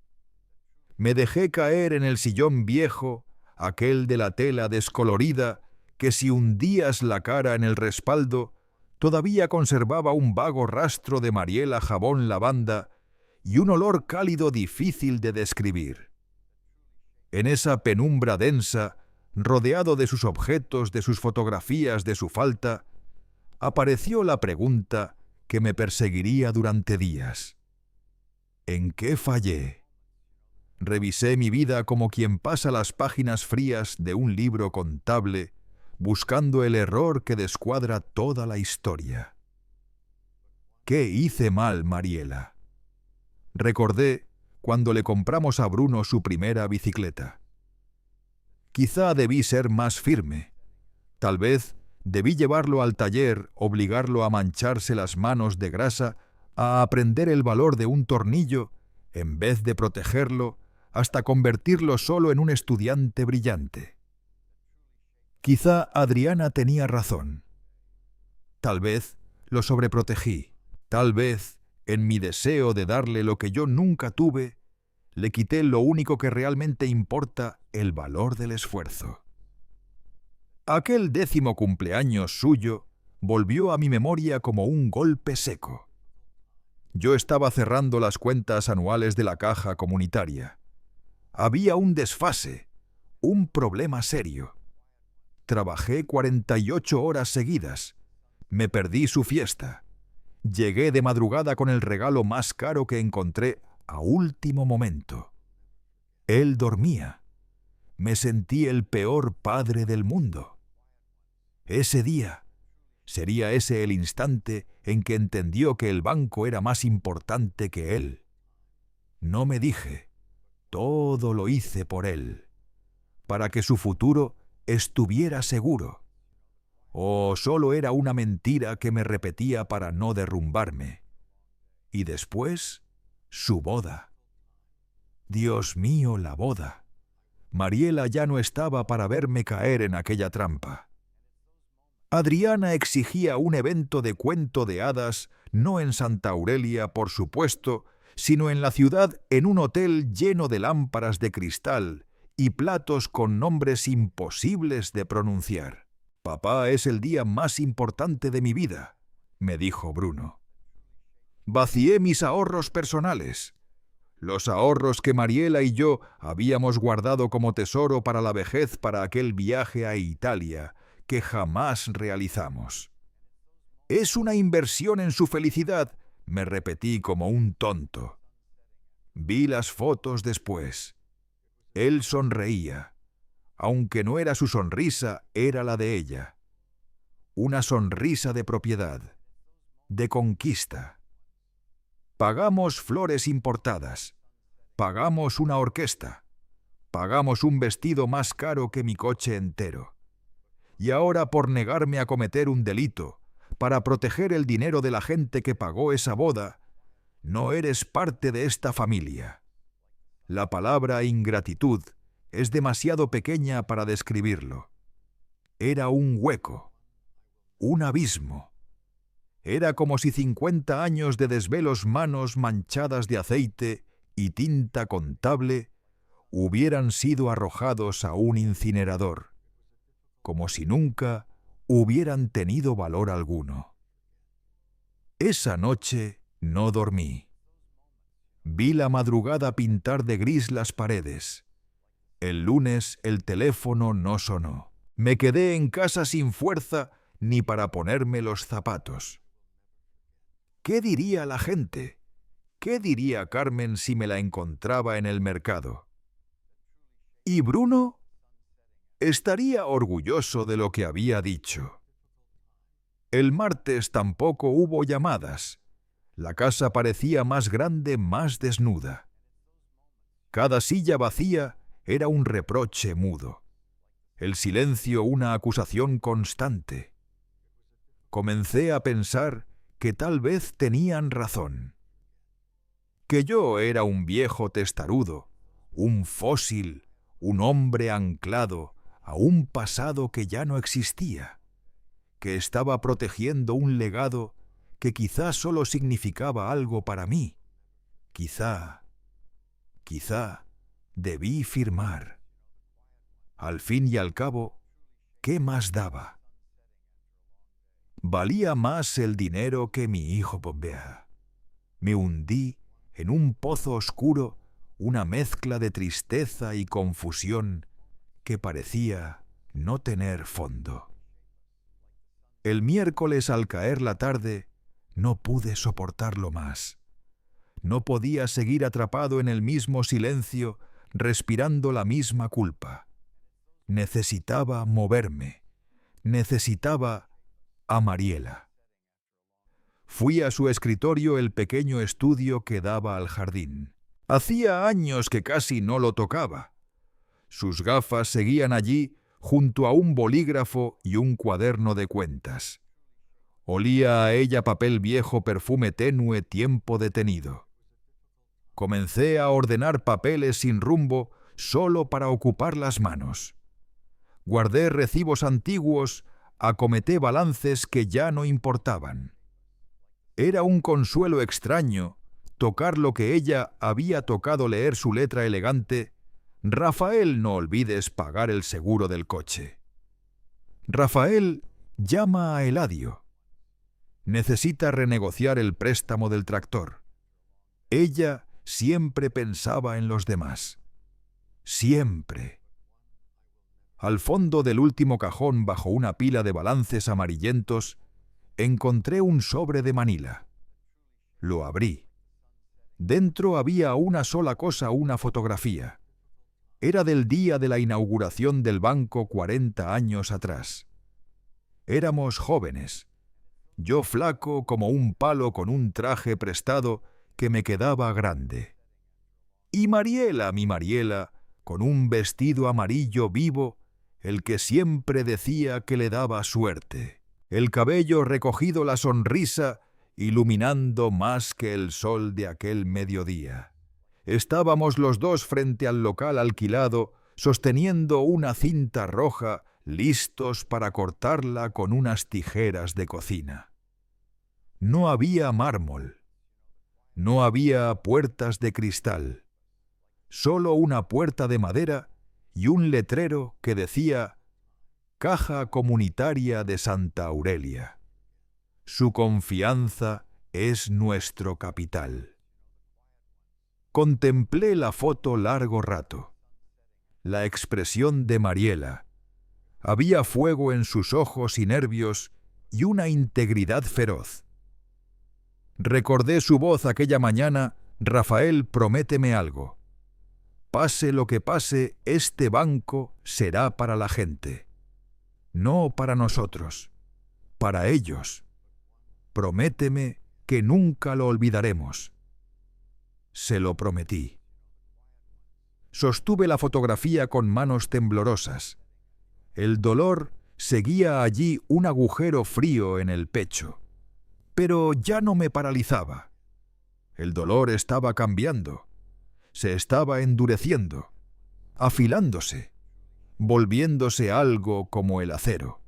Me dejé caer en el sillón viejo, aquel de la tela descolorida, que si hundías la cara en el respaldo, todavía conservaba un vago rastro de Mariela jabón lavanda y un olor cálido difícil de describir. En esa penumbra densa, rodeado de sus objetos, de sus fotografías, de su falta, apareció la pregunta que me perseguiría durante días. ¿En qué fallé? Revisé mi vida como quien pasa las páginas frías de un libro contable, buscando el error que descuadra toda la historia. ¿Qué hice mal, Mariela? Recordé cuando le compramos a Bruno su primera bicicleta. Quizá debí ser más firme. Tal vez debí llevarlo al taller, obligarlo a mancharse las manos de grasa, a aprender el valor de un tornillo, en vez de protegerlo, hasta convertirlo solo en un estudiante brillante. Quizá Adriana tenía razón. Tal vez lo sobreprotegí. Tal vez, en mi deseo de darle lo que yo nunca tuve, le quité lo único que realmente importa, el valor del esfuerzo. Aquel 10º cumpleaños suyo volvió a mi memoria como un golpe seco. Yo estaba cerrando las cuentas anuales de la caja comunitaria. Había un desfase, un problema serio. Trabajé 48 horas seguidas, Me perdí su fiesta. Llegué de madrugada con el regalo más caro que encontré a último momento. Él dormía. Me sentí el peor padre del mundo. Ese día sería ese el instante en que entendió que el banco era más importante que él. No me dije, todo lo hice por él, para que su futuro estuviera seguro. O solo era una mentira que me repetía para no derrumbarme. Y después, su boda. Dios mío, la boda. Mariela ya no estaba para verme caer en aquella trampa. Adriana exigía un evento de cuento de hadas, no en Santa Aurelia, por supuesto, sino en la ciudad, en un hotel lleno de lámparas de cristal y platos con nombres imposibles de pronunciar. «Papá, es el día más importante de mi vida», me dijo Bruno. Vacié mis ahorros personales, los ahorros que Mariela y yo habíamos guardado como tesoro para la vejez para aquel viaje a Italia que jamás realizamos. «Es una inversión en su felicidad», me repetí como un tonto. Vi las fotos después. Él sonreía. Aunque no era su sonrisa, era la de ella. Una sonrisa de propiedad, de conquista. Pagamos flores importadas, pagamos una orquesta, pagamos un vestido más caro que mi coche entero. Y ahora, por negarme a cometer un delito, para proteger el dinero de la gente que pagó esa boda, no eres parte de esta familia. La palabra ingratitud es demasiado pequeña para describirlo. Era un hueco, un abismo. Era como si 50 años de desvelos, manos manchadas de aceite y tinta contable hubieran sido arrojados a un incinerador, como si nunca hubieran tenido valor alguno. Esa noche no dormí. Vi la madrugada pintar de gris las paredes. El lunes el teléfono no sonó. Me quedé en casa sin fuerza ni para ponerme los zapatos. ¿Qué diría la gente? ¿Qué diría Carmen si me la encontraba en el mercado? ¿Y Bruno? Estaría orgulloso de lo que había dicho. El martes tampoco hubo llamadas. La casa parecía más grande, más desnuda. Cada silla vacía era un reproche mudo. El silencio una acusación constante. Comencé a pensar que tal vez tenían razón. Que yo era un viejo testarudo, un fósil, un hombre anclado a un pasado que ya no existía, que estaba protegiendo un legado que quizá solo significaba algo para mí. Quizá debí firmar. Al fin y al cabo, ¿qué más daba? Valía más el dinero que mi hijo Bobbea. Me hundí en un pozo oscuro, una mezcla de tristeza y confusión que parecía no tener fondo. El miércoles, al caer la tarde, no pude soportarlo más. No podía seguir atrapado en el mismo silencio, respirando la misma culpa. Necesitaba moverme. Necesitaba a Mariela. Fui a su escritorio, el pequeño estudio que daba al jardín. Hacía años que casi no lo tocaba. Sus gafas seguían allí junto a un bolígrafo y un cuaderno de cuentas. Olía a ella papel viejo, perfume tenue, tiempo detenido. Comencé a ordenar papeles sin rumbo solo para ocupar las manos. Guardé recibos antiguos, acometé balances que ya no importaban. Era un consuelo extraño tocar lo que ella había tocado, leer su letra elegante: «Rafael, no olvides pagar el seguro del coche». Rafael llama a Eladio. Necesita renegociar el préstamo del tractor. Ella siempre pensaba en los demás. Siempre. Al fondo del último cajón, bajo una pila de balances amarillentos, encontré un sobre de Manila. Lo abrí. Dentro había una sola cosa, una fotografía. Era del día de la inauguración del banco 40 años atrás. Éramos jóvenes. Yo flaco como un palo con un traje prestado que me quedaba grande. Y Mariela, mi Mariela, con un vestido amarillo vivo, el que siempre decía que le daba suerte. El cabello recogido, la sonrisa, iluminando más que el sol de aquel mediodía. Estábamos los dos frente al local alquilado, sosteniendo una cinta roja, listos para cortarla con unas tijeras de cocina. No había mármol. No había puertas de cristal. Solo una puerta de madera y un letrero que decía Caja Comunitaria de Santa Aurelia. Su confianza es nuestro capital. Contemplé la foto largo rato. La expresión de Mariela. Había fuego en sus ojos y nervios y una integridad feroz. Recordé su voz aquella mañana: Rafael, prométeme algo. Pase lo que pase, este banco será para la gente. No para nosotros, para ellos. Prométeme que nunca lo olvidaremos. Se lo prometí. Sostuve la fotografía con manos temblorosas. El dolor seguía allí un agujero frío en el pecho. Pero ya no me paralizaba. El dolor estaba cambiando. Se estaba endureciendo, afilándose, volviéndose algo como el acero.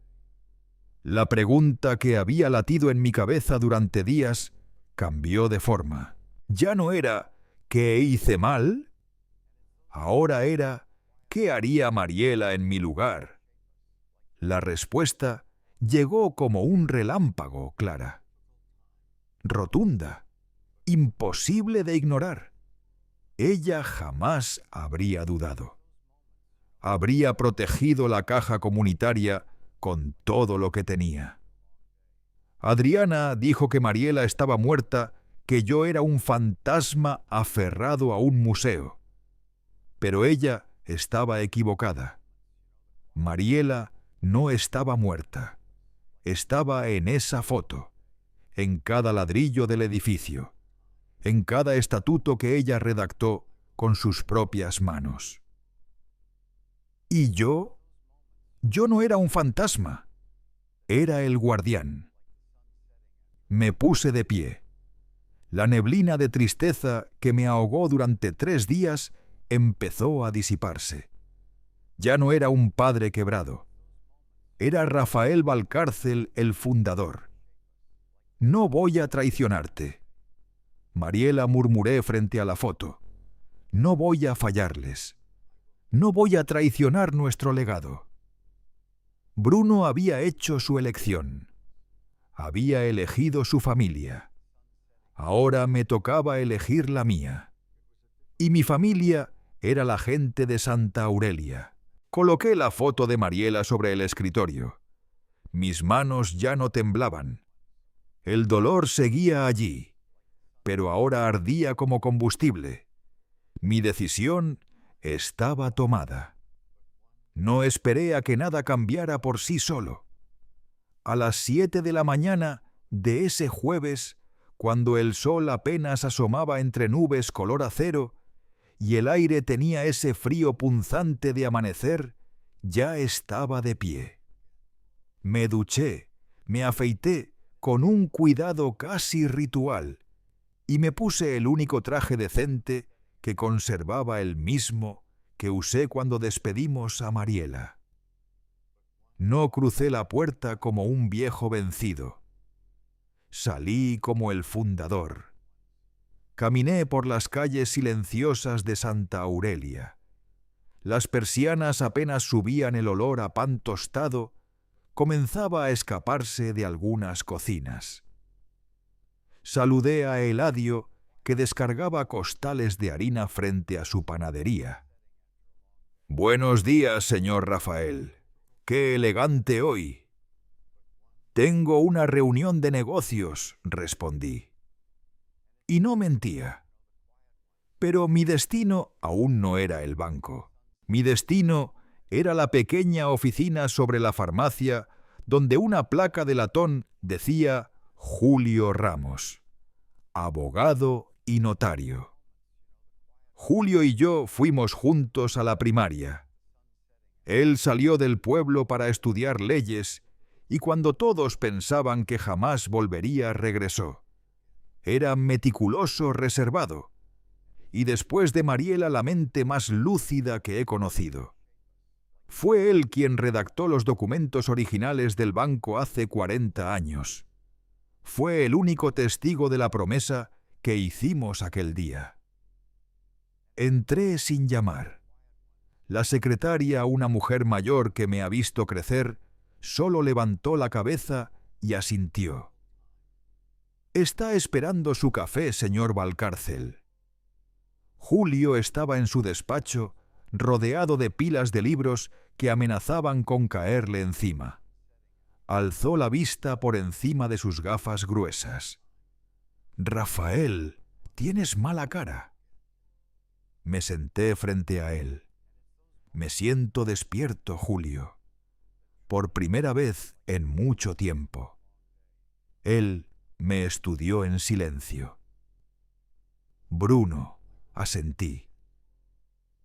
La pregunta que había latido en mi cabeza durante días cambió de forma. Ya no era ¿qué hice mal? Ahora era ¿qué haría Mariela en mi lugar? La respuesta llegó como un relámpago, clara, rotunda, imposible de ignorar. Ella jamás habría dudado. Habría protegido la caja comunitaria con todo lo que tenía. Adriana dijo que Mariela estaba muerta, que yo era un fantasma aferrado a un museo. Pero ella estaba equivocada. Mariela no estaba muerta. Estaba en esa foto, en cada ladrillo del edificio, en cada estatuto que ella redactó con sus propias manos. ¿Y yo? Yo no era un fantasma. Era el guardián. Me puse de pie. La neblina de tristeza que me ahogó durante 3 días empezó a disiparse. Ya no era un padre quebrado. Era Rafael Valcárcel el fundador. No voy a traicionarte. Mariela, murmuré frente a la foto. No voy a fallarles. No voy a traicionar nuestro legado. Bruno había hecho su elección. Había elegido su familia. Ahora me tocaba elegir la mía. Y mi familia era la gente de Santa Aurelia. Coloqué la foto de Mariela sobre el escritorio. Mis manos ya no temblaban. El dolor seguía allí, pero ahora ardía como combustible. Mi decisión estaba tomada. No esperé a que nada cambiara por sí solo. A las 7 de la mañana de ese jueves, cuando el sol apenas asomaba entre nubes color acero y el aire tenía ese frío punzante de amanecer, ya estaba de pie. Me duché, me afeité con un cuidado casi ritual y me puse el único traje decente que conservaba el mismo que usé cuando despedimos a Mariela. No crucé la puerta como un viejo vencido. Salí como el fundador. Caminé por las calles silenciosas de Santa Aurelia. Las persianas apenas subían el olor a pan tostado, comenzaba a escaparse de algunas cocinas. Saludé a Eladio, que descargaba costales de harina frente a su panadería. «Buenos días, señor Rafael. ¡Qué elegante hoy!». Tengo una reunión de negocios, respondí. Y no mentía. Pero mi destino aún no era el banco. Mi destino era la pequeña oficina sobre la farmacia donde una placa de latón decía Julio Ramos, abogado y notario. Julio y yo fuimos juntos a la primaria. Él salió del pueblo para estudiar leyes y cuando todos pensaban que jamás volvería, regresó. Era meticuloso, reservado, y después de Mariela la mente más lúcida que he conocido. Fue él quien redactó los documentos originales del banco hace 40 años. Fue el único testigo de la promesa que hicimos aquel día. Entré sin llamar. La secretaria, una mujer mayor que me ha visto crecer, solo levantó la cabeza y asintió. «Está esperando su café, señor Valcárcel». Julio estaba en su despacho, rodeado de pilas de libros que amenazaban con caerle encima. Alzó la vista por encima de sus gafas gruesas. «Rafael, tienes mala cara». Me senté frente a él. «Me siento despierto, Julio. Por primera vez en mucho tiempo». Él me estudió en silencio. «Bruno», asentí.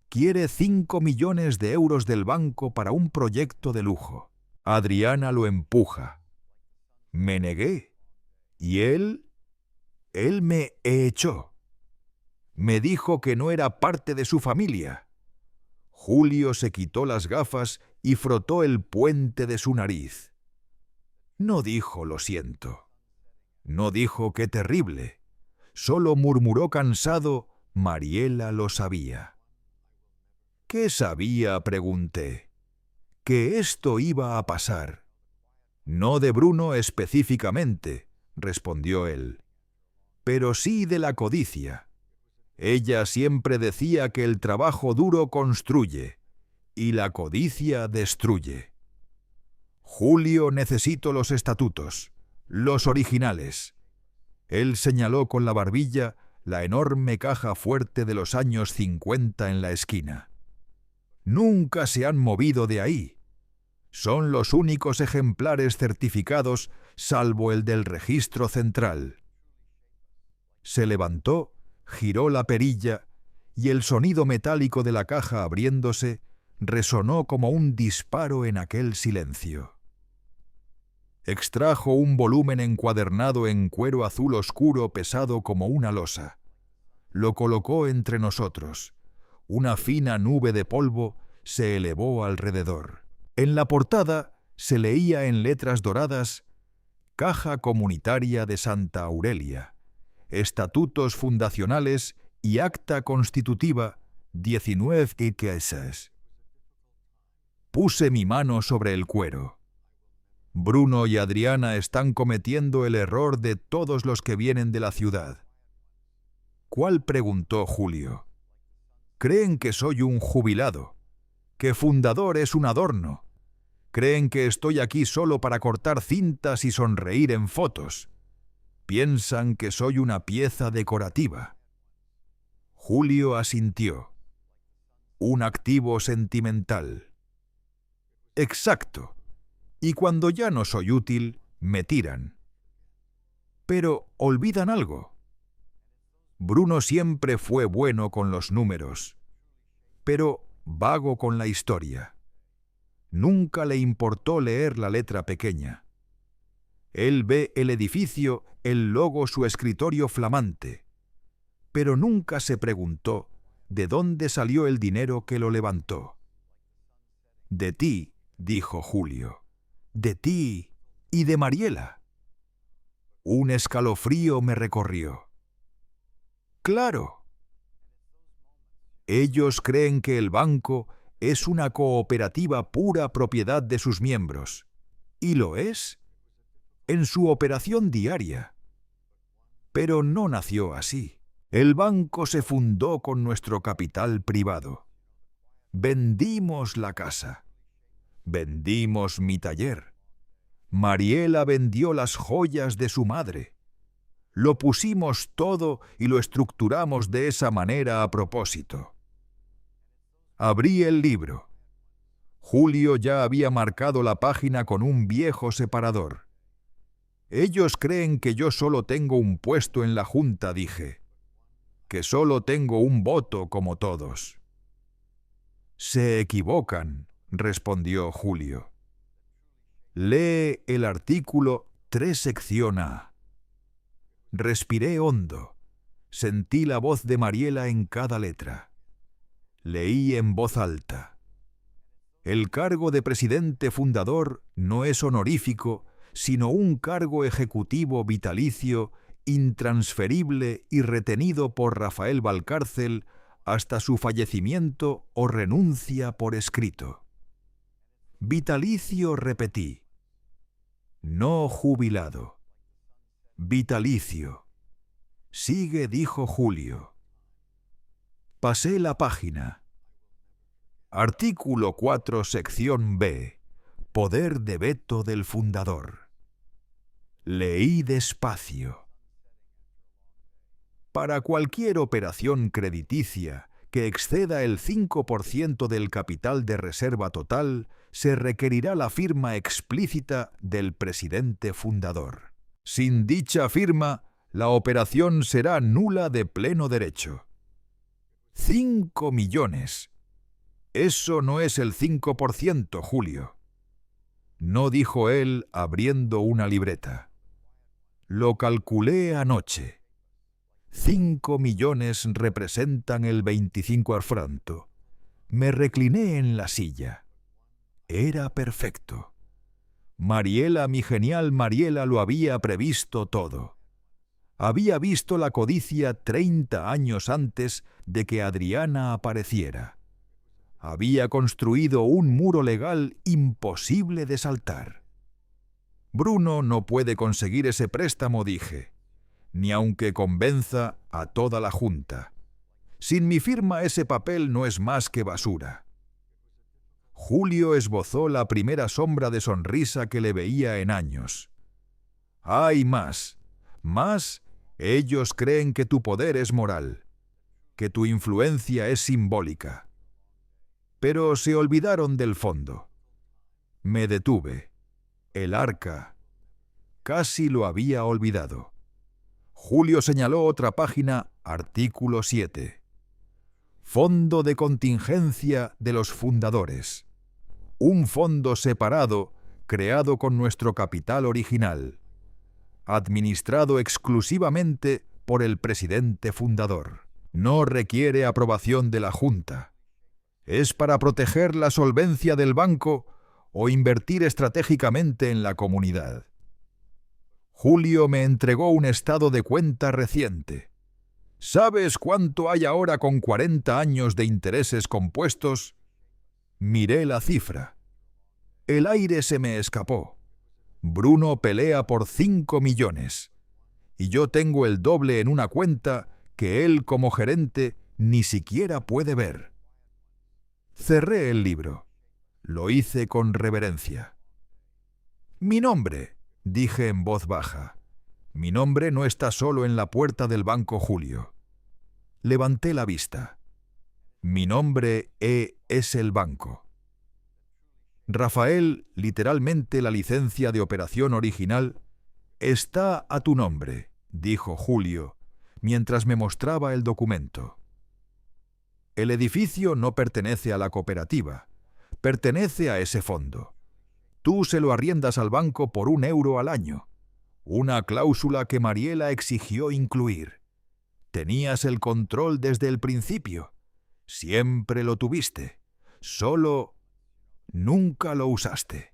«Quiere 5 millones de euros del banco para un proyecto de lujo. Adriana lo empuja». Me negué. Y él me echó. Me dijo que no era parte de su familia. Julio se quitó las gafas y frotó el puente de su nariz. No dijo «lo siento». No dijo «qué terrible». Solo murmuró cansado «Mariela lo sabía». «¿Qué sabía?», pregunté. «Que esto iba a pasar». «No de Bruno específicamente», respondió él, «pero sí de la codicia. Ella siempre decía que el trabajo duro construye y la codicia destruye. Julio, necesito los estatutos, los originales». Él señaló con la barbilla la enorme caja fuerte de los años 50 en la esquina. «Nunca se han movido de ahí. Son los únicos ejemplares certificados salvo el del registro central». Se levantó, giró la perilla y el sonido metálico de la caja abriéndose resonó como un disparo en aquel silencio. Extrajo un volumen encuadernado en cuero azul oscuro pesado como una losa. Lo colocó entre nosotros. Una fina nube de polvo se elevó alrededor. En la portada se leía en letras doradas «Caja Comunitaria de Santa Aurelia, Estatutos Fundacionales y Acta Constitutiva 19 casas». Puse mi mano sobre el cuero. Bruno y Adriana están cometiendo el error de todos los que vienen de la ciudad. «¿Cuál?», preguntó Julio. «Creen que soy un jubilado, que fundador es un adorno. Creen que estoy aquí solo para cortar cintas y sonreír en fotos. Piensan que soy una pieza decorativa». Julio asintió. «Un activo sentimental». «Exacto. Y cuando ya no soy útil, me tiran». «Pero olvidan algo. Bruno siempre fue bueno con los números, pero vago con la historia. Nunca le importó leer la letra pequeña. Él ve el edificio, el logo, su escritorio flamante, pero nunca se preguntó de dónde salió el dinero que lo levantó». «De ti», dijo Julio. «De ti y de Mariela». Un escalofrío me recorrió. «Claro. Ellos creen que el banco es una cooperativa pura propiedad de sus miembros. Y lo es, en su operación diaria. Pero no nació así. El banco se fundó con nuestro capital privado. Vendimos la casa. Vendimos mi taller. Mariela vendió las joyas de su madre. Lo pusimos todo y lo estructuramos de esa manera a propósito. Abrí el libro. Julio ya había marcado la página con un viejo separador. Ellos creen que yo solo tengo un puesto en la junta, dije. Que solo tengo un voto como todos. Se equivocan, respondió Julio. Lee el artículo 3 sección A. Respiré hondo. Sentí la voz de Mariela en cada letra. Leí en voz alta. El cargo de presidente fundador no es honorífico, sino un cargo ejecutivo vitalicio, intransferible y retenido por Rafael Valcárcel hasta su fallecimiento o renuncia por escrito. Vitalicio, repetí. No jubilado. Vitalicio. Sigue, dijo Julio. Pasé la página. Artículo 4, sección B. Poder de veto del fundador. Leí despacio. Para cualquier operación crediticia que exceda el 5% del capital de reserva total, se requerirá la firma explícita del presidente fundador. Sin dicha firma, la operación será nula de pleno derecho. 5 millones. Eso no es el 5%, Julio. No, dijo él abriendo una libreta. Lo calculé anoche. 5 millones representan el 25%. Me recliné en la silla. Era perfecto. Mariela, mi genial Mariela, lo había previsto todo. Había visto la codicia 30 años antes de que Adriana apareciera. Había construido un muro legal imposible de saltar. Bruno no puede conseguir ese préstamo, dije, ni aunque convenza a toda la junta. Sin mi firma ese papel no es más que basura. Julio esbozó la primera sombra de sonrisa que le veía en años. Hay más. Ellos creen que tu poder es moral, que tu influencia es simbólica. Pero se olvidaron del fondo. Me detuve. El arca. Casi lo había olvidado. Julio señaló otra página, artículo 7. Fondo de contingencia de los fundadores. Un fondo separado, creado con nuestro capital original. Administrado exclusivamente por el presidente fundador. No requiere aprobación de la Junta. Es para proteger la solvencia del banco o invertir estratégicamente en la comunidad. Julio me entregó un estado de cuenta reciente. ¿Sabes cuánto hay ahora con 40 años de intereses compuestos? Miré la cifra. El aire se me escapó. Bruno pelea por 5 millones. Y yo tengo el doble en una cuenta que él como gerente ni siquiera puede ver. Cerré el libro. Lo hice con reverencia. Mi nombre, dije en voz baja. Mi nombre no está solo en la puerta del banco, Julio. Levanté la vista. Mi nombre es el banco. Rafael, literalmente la licencia de operación original, está a tu nombre, dijo Julio, mientras me mostraba el documento. El edificio no pertenece a la cooperativa, pertenece a ese fondo. Tú se lo arriendas al banco por €1 al año, una cláusula que Mariela exigió incluir. Tenías el control desde el principio, siempre lo tuviste, solo nunca lo usaste.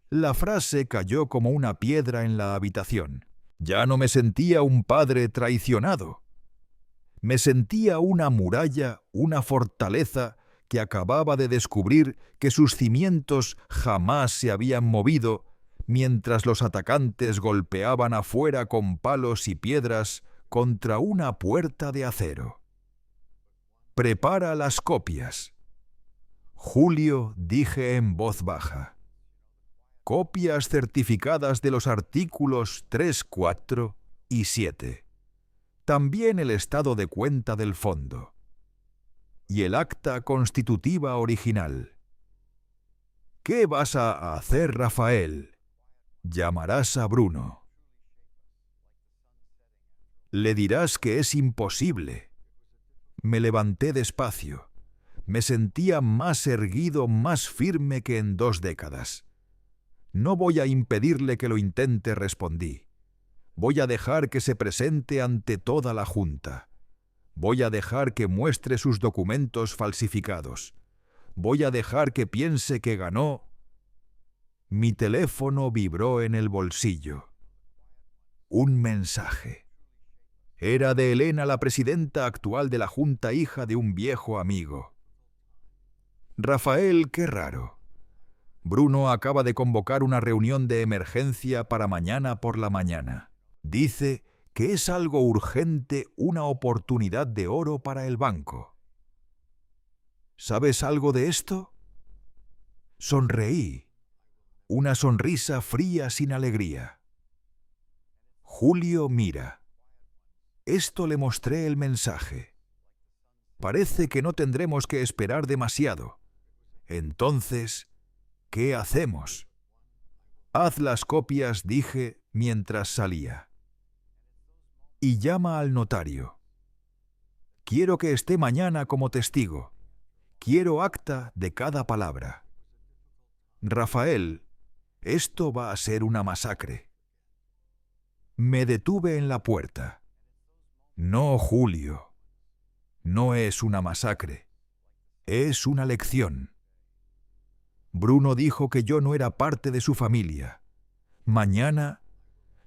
La frase cayó como una piedra en la habitación. Ya no me sentía un padre traicionado. Me sentía una muralla, una fortaleza que acababa de descubrir que sus cimientos jamás se habían movido mientras los atacantes golpeaban afuera con palos y piedras contra una puerta de acero. Prepara las copias. Julio, dije en voz baja. copias certificadas de los artículos 3, 4 y 7. También el estado de cuenta del fondo. Y el acta constitutiva original. ¿Qué vas a hacer, Rafael? Llamarás a Bruno. Le dirás que es imposible. Me levanté despacio. Me sentía más erguido, más firme que en 2 décadas. No voy a impedirle que lo intente, respondí. Voy a dejar que se presente ante toda la Junta. Voy a dejar que muestre sus documentos falsificados. Voy a dejar que piense que ganó. Mi teléfono vibró en el bolsillo. Un mensaje. Era de Elena, la presidenta actual de la Junta, hija de un viejo amigo. Rafael, qué raro. Bruno acaba de convocar una reunión de emergencia para mañana por la mañana. Dice que es algo urgente, una oportunidad de oro para el banco. ¿Sabes algo de esto? Sonreí. Una sonrisa fría sin alegría. Julio mira. Esto le mostré el mensaje. Parece que no tendremos que esperar demasiado. Entonces, ¿qué hacemos? Haz las copias, dije mientras salía. Y llama al notario. Quiero que esté mañana como testigo. Quiero acta de cada palabra. Rafael, esto va a ser una masacre. Me detuve en la puerta. No, Julio. No es una masacre. Es una lección. Bruno dijo que yo no era parte de su familia. Mañana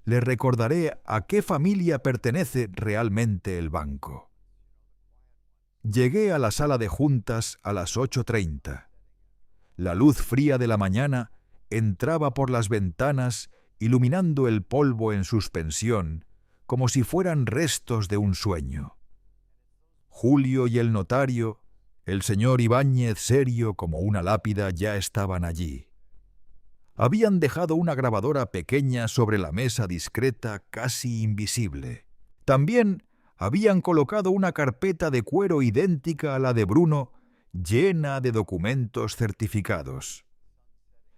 le recordaré a qué familia pertenece realmente el banco. Llegué a la sala de juntas a las 8:30. La luz fría de la mañana entraba por las ventanas iluminando el polvo en suspensión como si fueran restos de un sueño. Julio y el notario, el señor Ibáñez serio como una lápida, ya estaban allí. Habían dejado una grabadora pequeña sobre la mesa discreta, casi invisible. También habían colocado una carpeta de cuero idéntica a la de Bruno, llena de documentos certificados.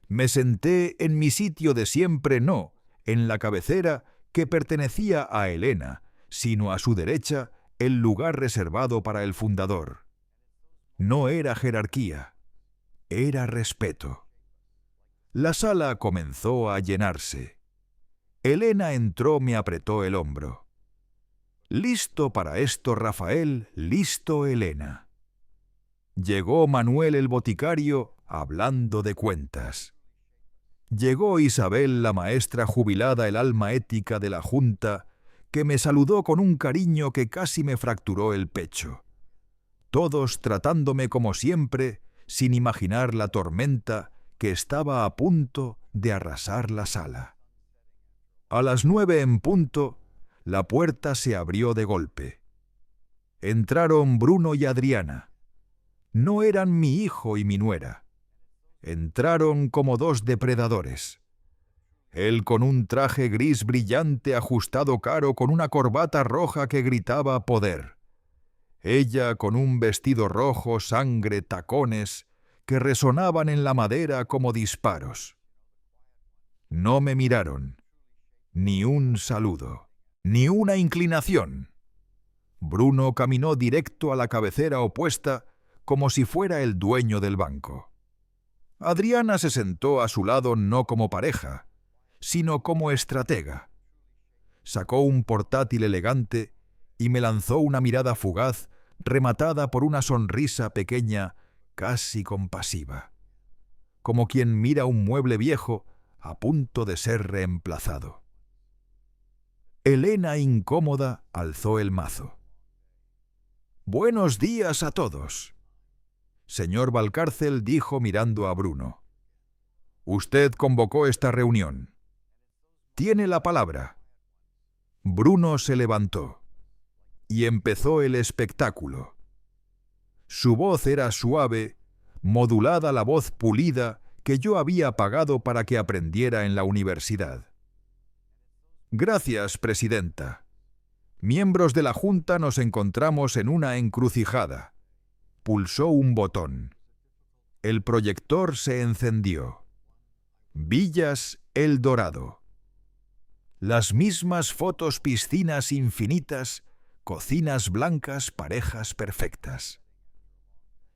Me senté en mi sitio de siempre, no en la cabecera que pertenecía a Elena, sino a su derecha, el lugar reservado para el fundador. No era jerarquía, era respeto. La sala comenzó a llenarse. Elena entró, me apretó el hombro. «Listo para esto, Rafael, listo, Elena». Llegó Manuel el boticario hablando de cuentas. Llegó Isabel, la maestra jubilada, el alma ética de la Junta, que me saludó con un cariño que casi me fracturó el pecho. Todos tratándome como siempre, sin imaginar la tormenta que estaba a punto de arrasar la sala. A las 9 en punto, la puerta se abrió de golpe. Entraron Bruno y Adriana. No eran mi hijo y mi nuera. Entraron como 2 depredadores. Él con un traje gris brillante ajustado caro con una corbata roja que gritaba poder. Ella con un vestido rojo, sangre, tacones, que resonaban en la madera como disparos. No me miraron. Ni un saludo. Ni una inclinación. Bruno caminó directo a la cabecera opuesta como si fuera el dueño del banco. Adriana se sentó a su lado no como pareja, sino como estratega. Sacó un portátil elegante y me lanzó una mirada fugaz rematada por una sonrisa pequeña, casi compasiva, como quien mira un mueble viejo a punto de ser reemplazado. Elena, incómoda, alzó el mazo. «Buenos días a todos». Señor Valcárcel, dijo mirando a Bruno. «Usted convocó esta reunión. Tiene la palabra». Bruno se levantó. Y empezó el espectáculo. Su voz era suave, modulada la voz pulida que yo había pagado para que aprendiera en la universidad. Gracias, presidenta. Miembros de la Junta nos encontramos en una encrucijada. Pulsó un botón. El proyector se encendió. Villas El Dorado. Las mismas fotos, piscinas infinitas, cocinas blancas, parejas perfectas.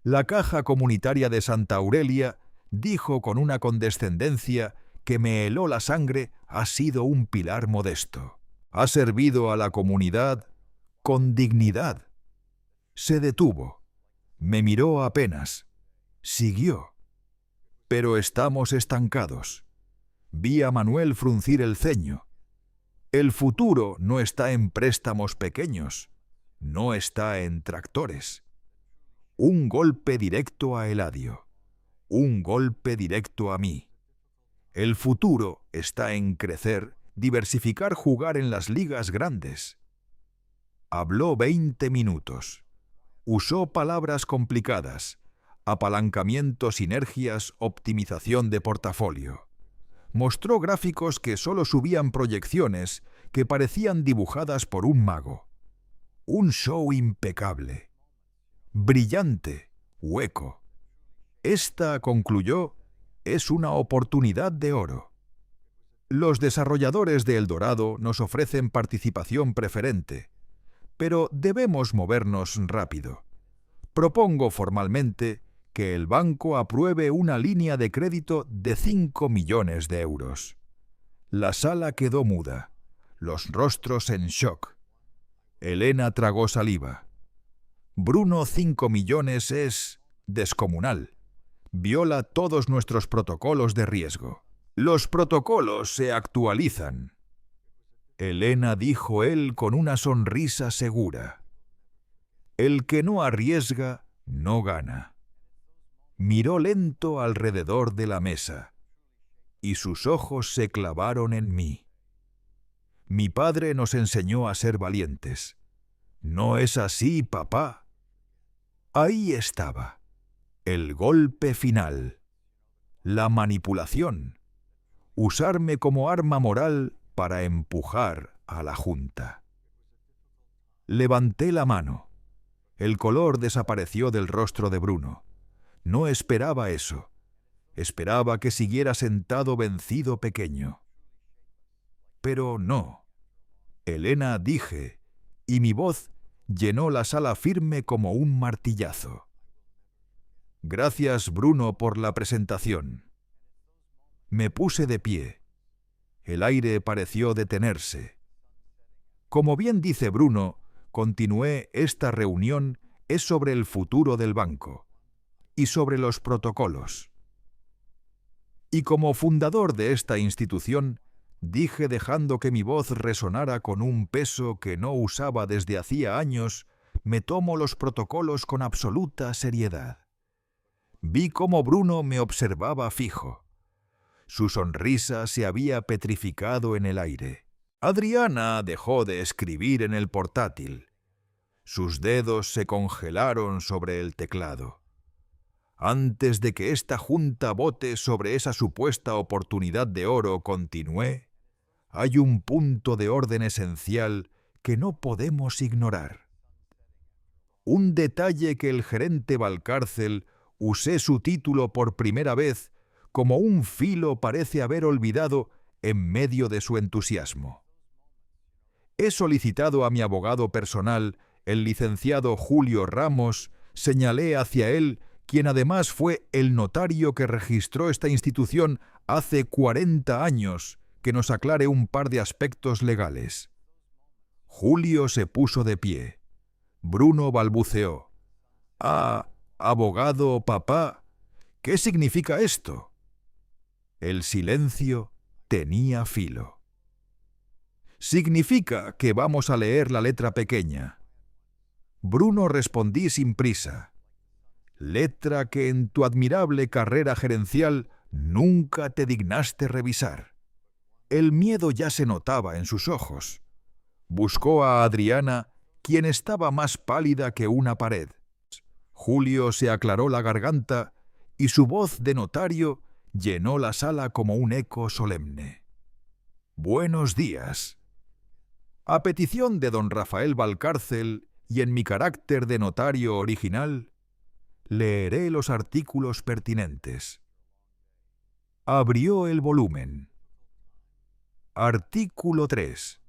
La Caja Comunitaria de Santa Aurelia dijo con una condescendencia que me heló la sangre: ha sido un pilar modesto. Ha servido a la comunidad con dignidad. Se detuvo. Me miró apenas. Siguió. Pero estamos estancados. Vi a Manuel fruncir el ceño. El futuro no está en préstamos pequeños, no está en tractores. Un golpe directo a Eladio, un golpe directo a mí. El futuro está en crecer, diversificar, jugar en las ligas grandes. Habló 20 minutos. Usó palabras complicadas: apalancamiento, sinergias, optimización de portafolio. Mostró gráficos que solo subían proyecciones que parecían dibujadas por un mago. Un show impecable. Brillante, hueco. Esta, concluyó, es una oportunidad de oro. Los desarrolladores de El Dorado nos ofrecen participación preferente, pero debemos movernos rápido. Propongo formalmente que el banco apruebe una línea de crédito de 5 millones de euros. La sala quedó muda, los rostros en shock. Elena tragó saliva. Bruno, 5 millones es descomunal. Viola todos nuestros protocolos de riesgo. Los protocolos se actualizan. Elena, dijo él con una sonrisa segura. El que no arriesga, no gana. Miró lento alrededor de la mesa, y sus ojos se clavaron en mí. Mi padre nos enseñó a ser valientes. ¿No es así, papá? Ahí estaba, el golpe final, la manipulación, usarme como arma moral para empujar a la Junta. Levanté la mano. El color desapareció del rostro de Bruno. No esperaba eso. Esperaba que siguiera sentado vencido, pequeño. Pero no. Elena, dije, y mi voz llenó la sala firme como un martillazo. Gracias, Bruno, por la presentación. Me puse de pie. El aire pareció detenerse. Como bien dice Bruno, continué, esta reunión es sobre el futuro del banco y sobre los protocolos. Y como fundador de esta institución, dije dejando que mi voz resonara con un peso que no usaba desde hacía años, me tomo los protocolos con absoluta seriedad. Vi cómo Bruno me observaba fijo. Su sonrisa se había petrificado en el aire. Adriana dejó de escribir en el portátil. Sus dedos se congelaron sobre el teclado. Antes de que esta junta vote sobre esa supuesta oportunidad de oro, continué, hay un punto de orden esencial que no podemos ignorar. Un detalle que el gerente Valcárcel, usé su título por primera vez, como un filo parece haber olvidado en medio de su entusiasmo. He solicitado a mi abogado personal, el licenciado Julio Ramos, señalé hacia él, quien además fue el notario que registró esta institución hace 40 años, que nos aclare un par de aspectos legales. Julio se puso de pie. Bruno balbuceó. «Ah, abogado, papá, ¿qué significa esto?» El silencio tenía filo. «Significa que vamos a leer la letra pequeña». Bruno, respondí sin prisa. «Letra que en tu admirable carrera gerencial nunca te dignaste revisar». El miedo ya se notaba en sus ojos. Buscó a Adriana, quien estaba más pálida que una pared. Julio se aclaró la garganta y su voz de notario, llenó la sala como un eco solemne. «Buenos días. A petición de don Rafael Valcárcel y en mi carácter de notario original, leeré los artículos pertinentes». Abrió el volumen. Artículo 3.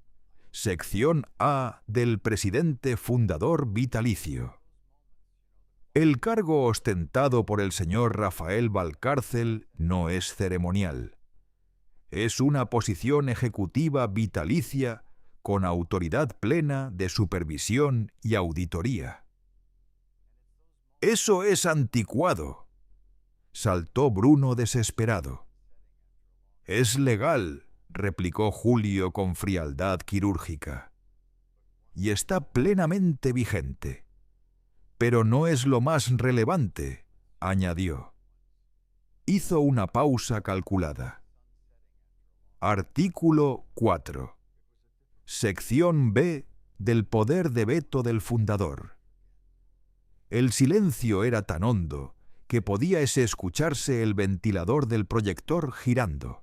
Sección A del presidente fundador vitalicio. El cargo ostentado por el señor Rafael Valcárcel no es ceremonial. Es una posición ejecutiva vitalicia con autoridad plena de supervisión y auditoría. «Eso es anticuado», saltó Bruno desesperado. «Es legal», replicó Julio con frialdad quirúrgica, «y está plenamente vigente. Pero no es lo más relevante», añadió. Hizo una pausa calculada. Artículo 4. Sección B del poder de veto del fundador. El silencio era tan hondo que podía escucharse el ventilador del proyector girando.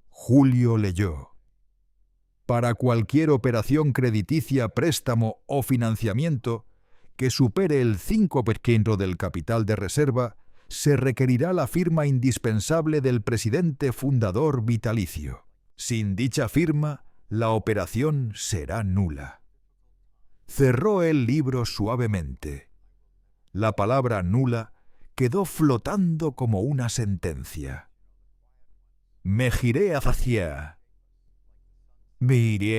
Julio leyó: «Para cualquier operación crediticia, préstamo o financiamiento que supere el 5% del capital de reserva, se requerirá la firma indispensable del presidente fundador vitalicio. Sin dicha firma, la operación será nula». Cerró el libro suavemente. La palabra nula quedó flotando como una sentencia. Me iré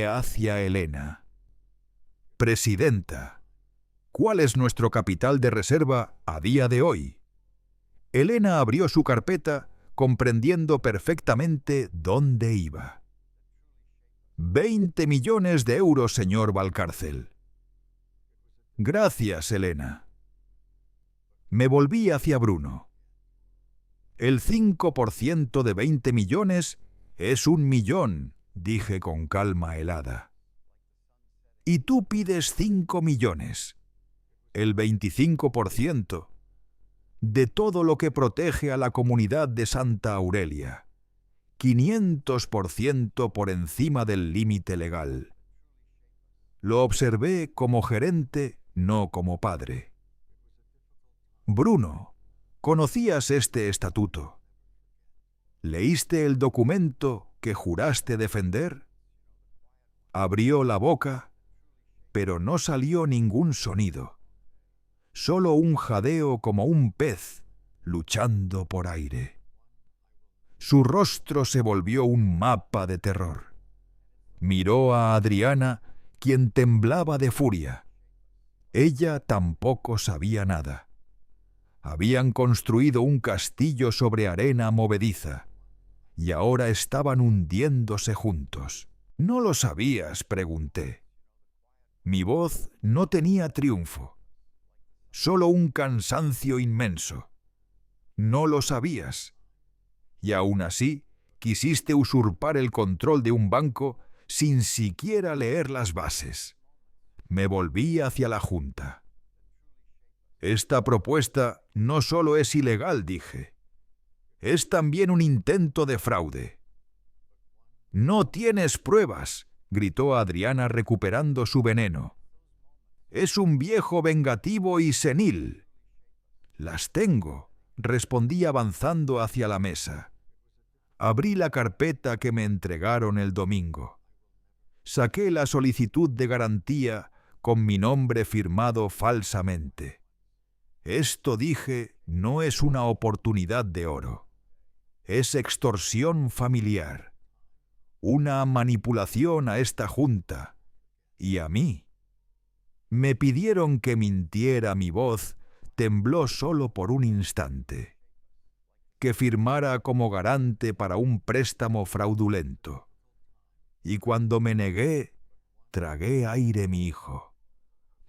hacia Elena. «Presidenta, ¿cuál es nuestro capital de reserva a día de hoy?». Elena abrió su carpeta, comprendiendo perfectamente dónde iba. 20 millones de euros, señor Valcárcel. «Gracias, Elena». Me volví hacia Bruno. «El 5% de 20 millones es 1.000.000, dije con calma helada. «Y tú pides 5 millones, el 25%, de todo lo que protege a la comunidad de Santa Aurelia, 500% por encima del límite legal». Lo observé como gerente, no como padre. «Bruno, ¿conocías este estatuto? ¿Leíste el documento que juraste defender?». Abrió la boca, pero no salió ningún sonido, solo un jadeo como un pez luchando por aire. Su rostro se volvió un mapa de terror. Miró a Adriana, quien temblaba de furia. Ella tampoco sabía nada. Habían construido un castillo sobre arena movediza, y ahora estaban hundiéndose juntos. «¿No lo sabías?», pregunté. Mi voz no tenía triunfo, solo un cansancio inmenso. «¿No lo sabías? Y aún así quisiste usurpar el control de un banco sin siquiera leer las bases». Me volví hacia la Junta. «Esta propuesta no solo es ilegal», dije, «es también un intento de fraude». «No tienes pruebas», gritó Adriana recuperando su veneno. «Es un viejo vengativo y senil». «Las tengo», respondí avanzando hacia la mesa. Abrí la carpeta que me entregaron el domingo. Saqué la solicitud de garantía con mi nombre firmado falsamente. Esto, dije, no es una oportunidad de oro. Es extorsión familiar. Una manipulación a esta Junta y a mí. Me pidieron que mintiera. Mi voz tembló solo por un instante. Que firmara como garante para un préstamo fraudulento. Y cuando me negué, tragué aire, mi hijo.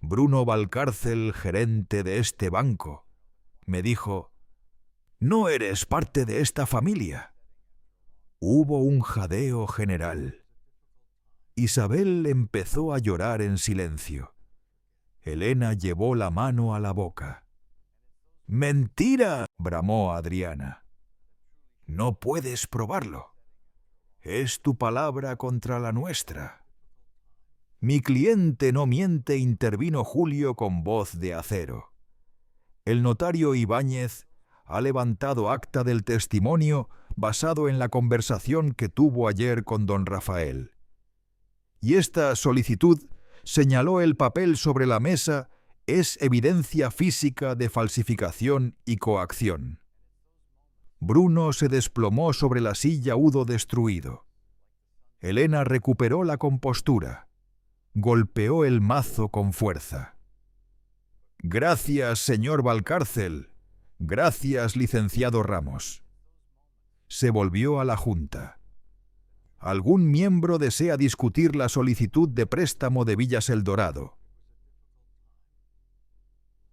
Bruno Valcárcel, gerente de este banco, me dijo: «No eres parte de esta familia». Hubo un jadeo general. Isabel empezó a llorar en silencio. Elena llevó la mano a la boca. «¡Mentira!», bramó Adriana. No puedes probarlo. Es tu palabra contra la nuestra. Mi cliente no miente, intervino Julio con voz de acero. El notario Ibáñez ha levantado acta del testimonio basado en la conversación que tuvo ayer con don Rafael. Y esta solicitud, señaló el papel sobre la mesa, es evidencia física de falsificación y coacción. Bruno se desplomó sobre la silla hudo destruido. Elena recuperó la compostura. Golpeó el mazo con fuerza. «Gracias, señor Valcárcel. Gracias, licenciado Ramos». Se volvió a la Junta. ¿Algún miembro desea discutir la solicitud de préstamo de Villas El Dorado?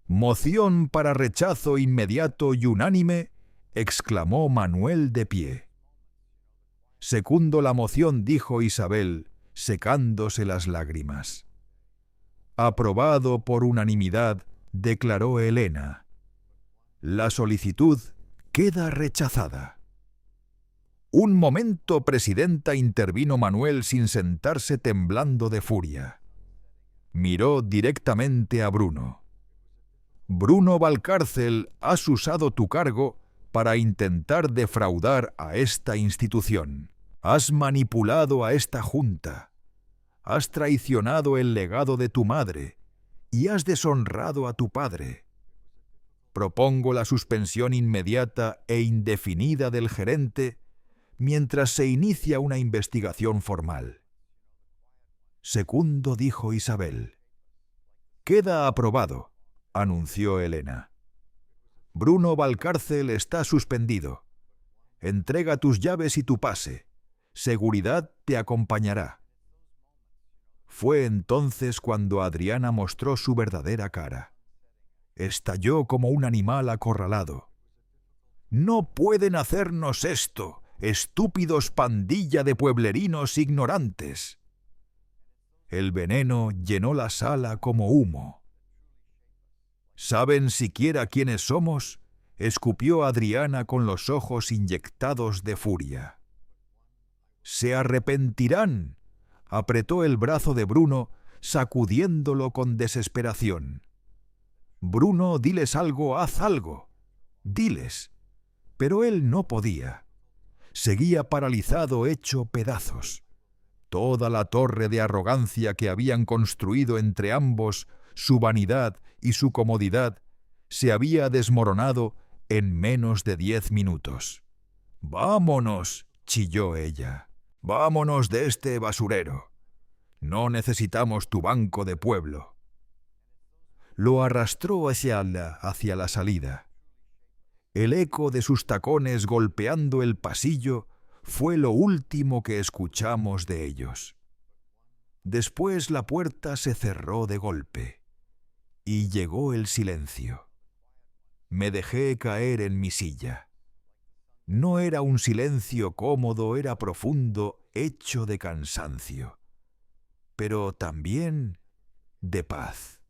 «Moción para rechazo inmediato y unánime», exclamó Manuel de pie. «Secundo la moción», dijo Isabel, secándose las lágrimas. «Aprobado por unanimidad», declaró Elena. «La solicitud queda rechazada». «Un momento, presidenta», intervino Manuel sin sentarse, temblando de furia. Miró directamente a Bruno. «Bruno Valcárcel, has usado tu cargo para intentar defraudar a esta institución. Has manipulado a esta Junta. Has traicionado el legado de tu madre y has deshonrado a tu padre. Propongo la suspensión inmediata e indefinida del gerente mientras se inicia una investigación formal». «Secundo», dijo Isabel. «Queda aprobado», anunció Elena. «Bruno Valcárcel está suspendido. Entrega tus llaves y tu pase. Seguridad te acompañará». Fue entonces cuando Adriana mostró su verdadera cara. Estalló como un animal acorralado. «No pueden hacernos esto, estúpidos pandilla de pueblerinos ignorantes». El veneno llenó la sala como humo. «¿Saben siquiera quiénes somos?», escupió Adriana con los ojos inyectados de furia. «Se arrepentirán», apretó el brazo de Bruno, sacudiéndolo con desesperación. «Bruno, diles algo, haz algo. Diles». Pero él no podía. Seguía paralizado, hecho pedazos. Toda la torre de arrogancia que habían construido entre ambos, su vanidad y su comodidad, se había desmoronado en menos de 10 minutos. «Vámonos», chilló ella. «Vámonos de este basurero. No necesitamos tu banco de pueblo». Lo arrastró hacia la salida. El eco de sus tacones golpeando el pasillo fue lo último que escuchamos de ellos. Después la puerta se cerró de golpe y llegó el silencio. Me dejé caer en mi silla. No era un silencio cómodo, era profundo, hecho de cansancio, pero también de paz.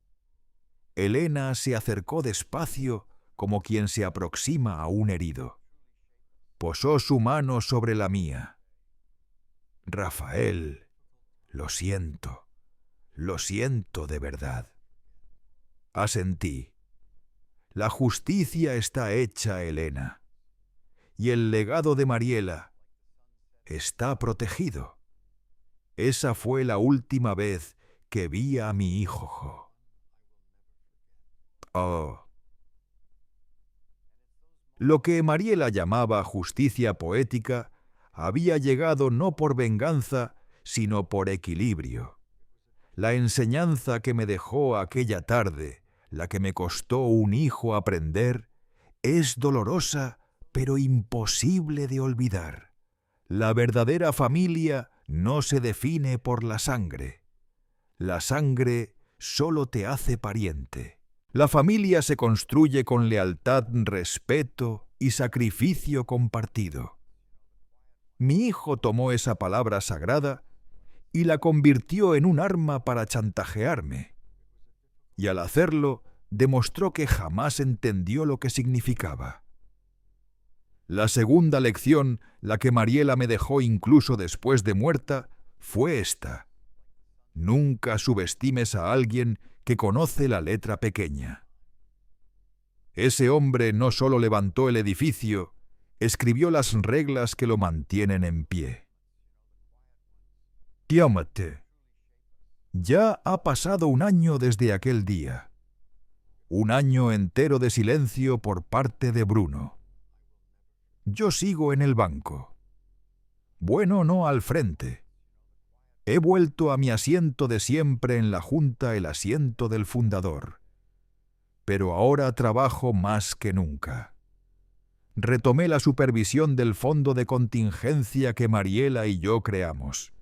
Elena se acercó despacio como quien se aproxima a un herido. Posó su mano sobre la mía. «Rafael, lo siento de verdad». Asentí. «La justicia está hecha, Elena. Y el legado de Mariela está protegido. Esa fue la última vez que vi a mi hijo». Oh. Lo que Mariela llamaba justicia poética había llegado no por venganza, sino por equilibrio. La enseñanza que me dejó aquella tarde, la que me costó un hijo aprender, es dolorosa pero imposible de olvidar. La verdadera familia no se define por la sangre. La sangre solo te hace pariente. La familia se construye con lealtad, respeto y sacrificio compartido. Mi hijo tomó esa palabra sagrada y la convirtió en un arma para chantajearme. Y al hacerlo, demostró que jamás entendió lo que significaba. La segunda lección, la que Mariela me dejó incluso después de muerta, fue esta: nunca subestimes a alguien que conoce la letra pequeña. Ese hombre no solo levantó el edificio, escribió las reglas que lo mantienen en pie. Tiamat. Ya ha pasado un año desde aquel día. Un año entero de silencio por parte de Bruno. Yo sigo en el banco. Bueno, no al frente. He vuelto a mi asiento de siempre en la junta, el asiento del fundador. Pero ahora trabajo más que nunca. Retomé la supervisión del fondo de contingencia que Mariela y yo creamos,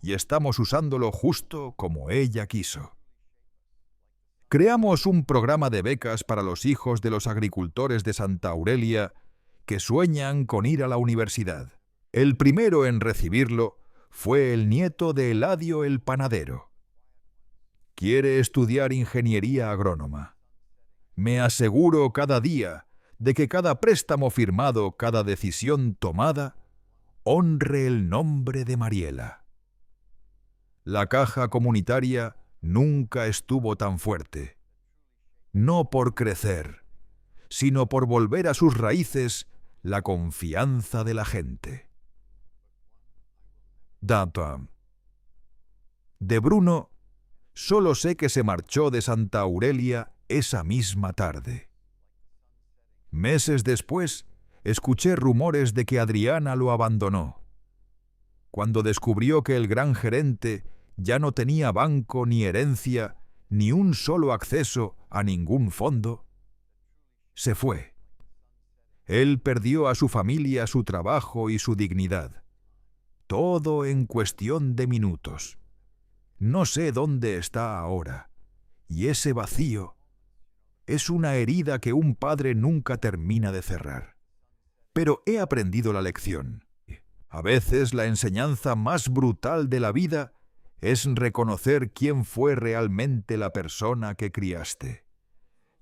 y estamos usándolo justo como ella quiso. Creamos un programa de becas para los hijos de los agricultores de Santa Aurelia que sueñan con ir a la universidad. El primero en recibirlo fue el nieto de Eladio el panadero. Quiere estudiar ingeniería agrónoma. Me aseguro cada día de que cada préstamo firmado, cada decisión tomada, honre el nombre de Mariela. La caja comunitaria nunca estuvo tan fuerte. No por crecer, sino por volver a sus raíces la confianza de la gente. Data. De Bruno, solo sé que se marchó de Santa Aurelia esa misma tarde. Meses después, escuché rumores de que Adriana lo abandonó. Cuando descubrió que el gran gerente ya no tenía banco ni herencia, ni un solo acceso a ningún fondo, se fue. Él perdió a su familia, su trabajo y su dignidad. Todo en cuestión de minutos. No sé dónde está ahora, y ese vacío es una herida que un padre nunca termina de cerrar. Pero he aprendido la lección. A veces la enseñanza más brutal de la vida es reconocer quién fue realmente la persona que criaste.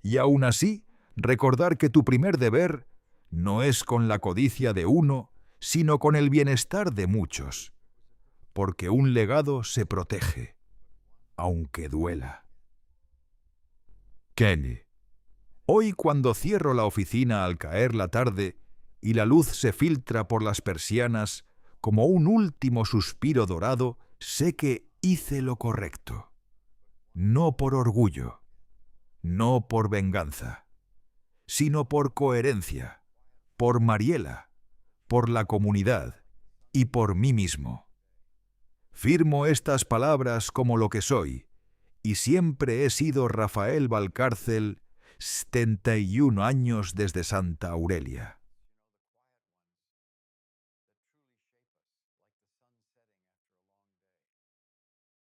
Y aún así, recordar que tu primer deber no es con la codicia de uno, sino con el bienestar de muchos. Porque un legado se protege, aunque duela. Kelly. Hoy, cuando cierro la oficina al caer la tarde y la luz se filtra por las persianas como un último suspiro dorado, sé que hice lo correcto. No por orgullo, no por venganza, sino por coherencia, por Mariela, por la comunidad y por mí mismo. Firmo estas palabras como lo que soy, y siempre he sido Rafael Valcárcel, 71 años desde Santa Aurelia.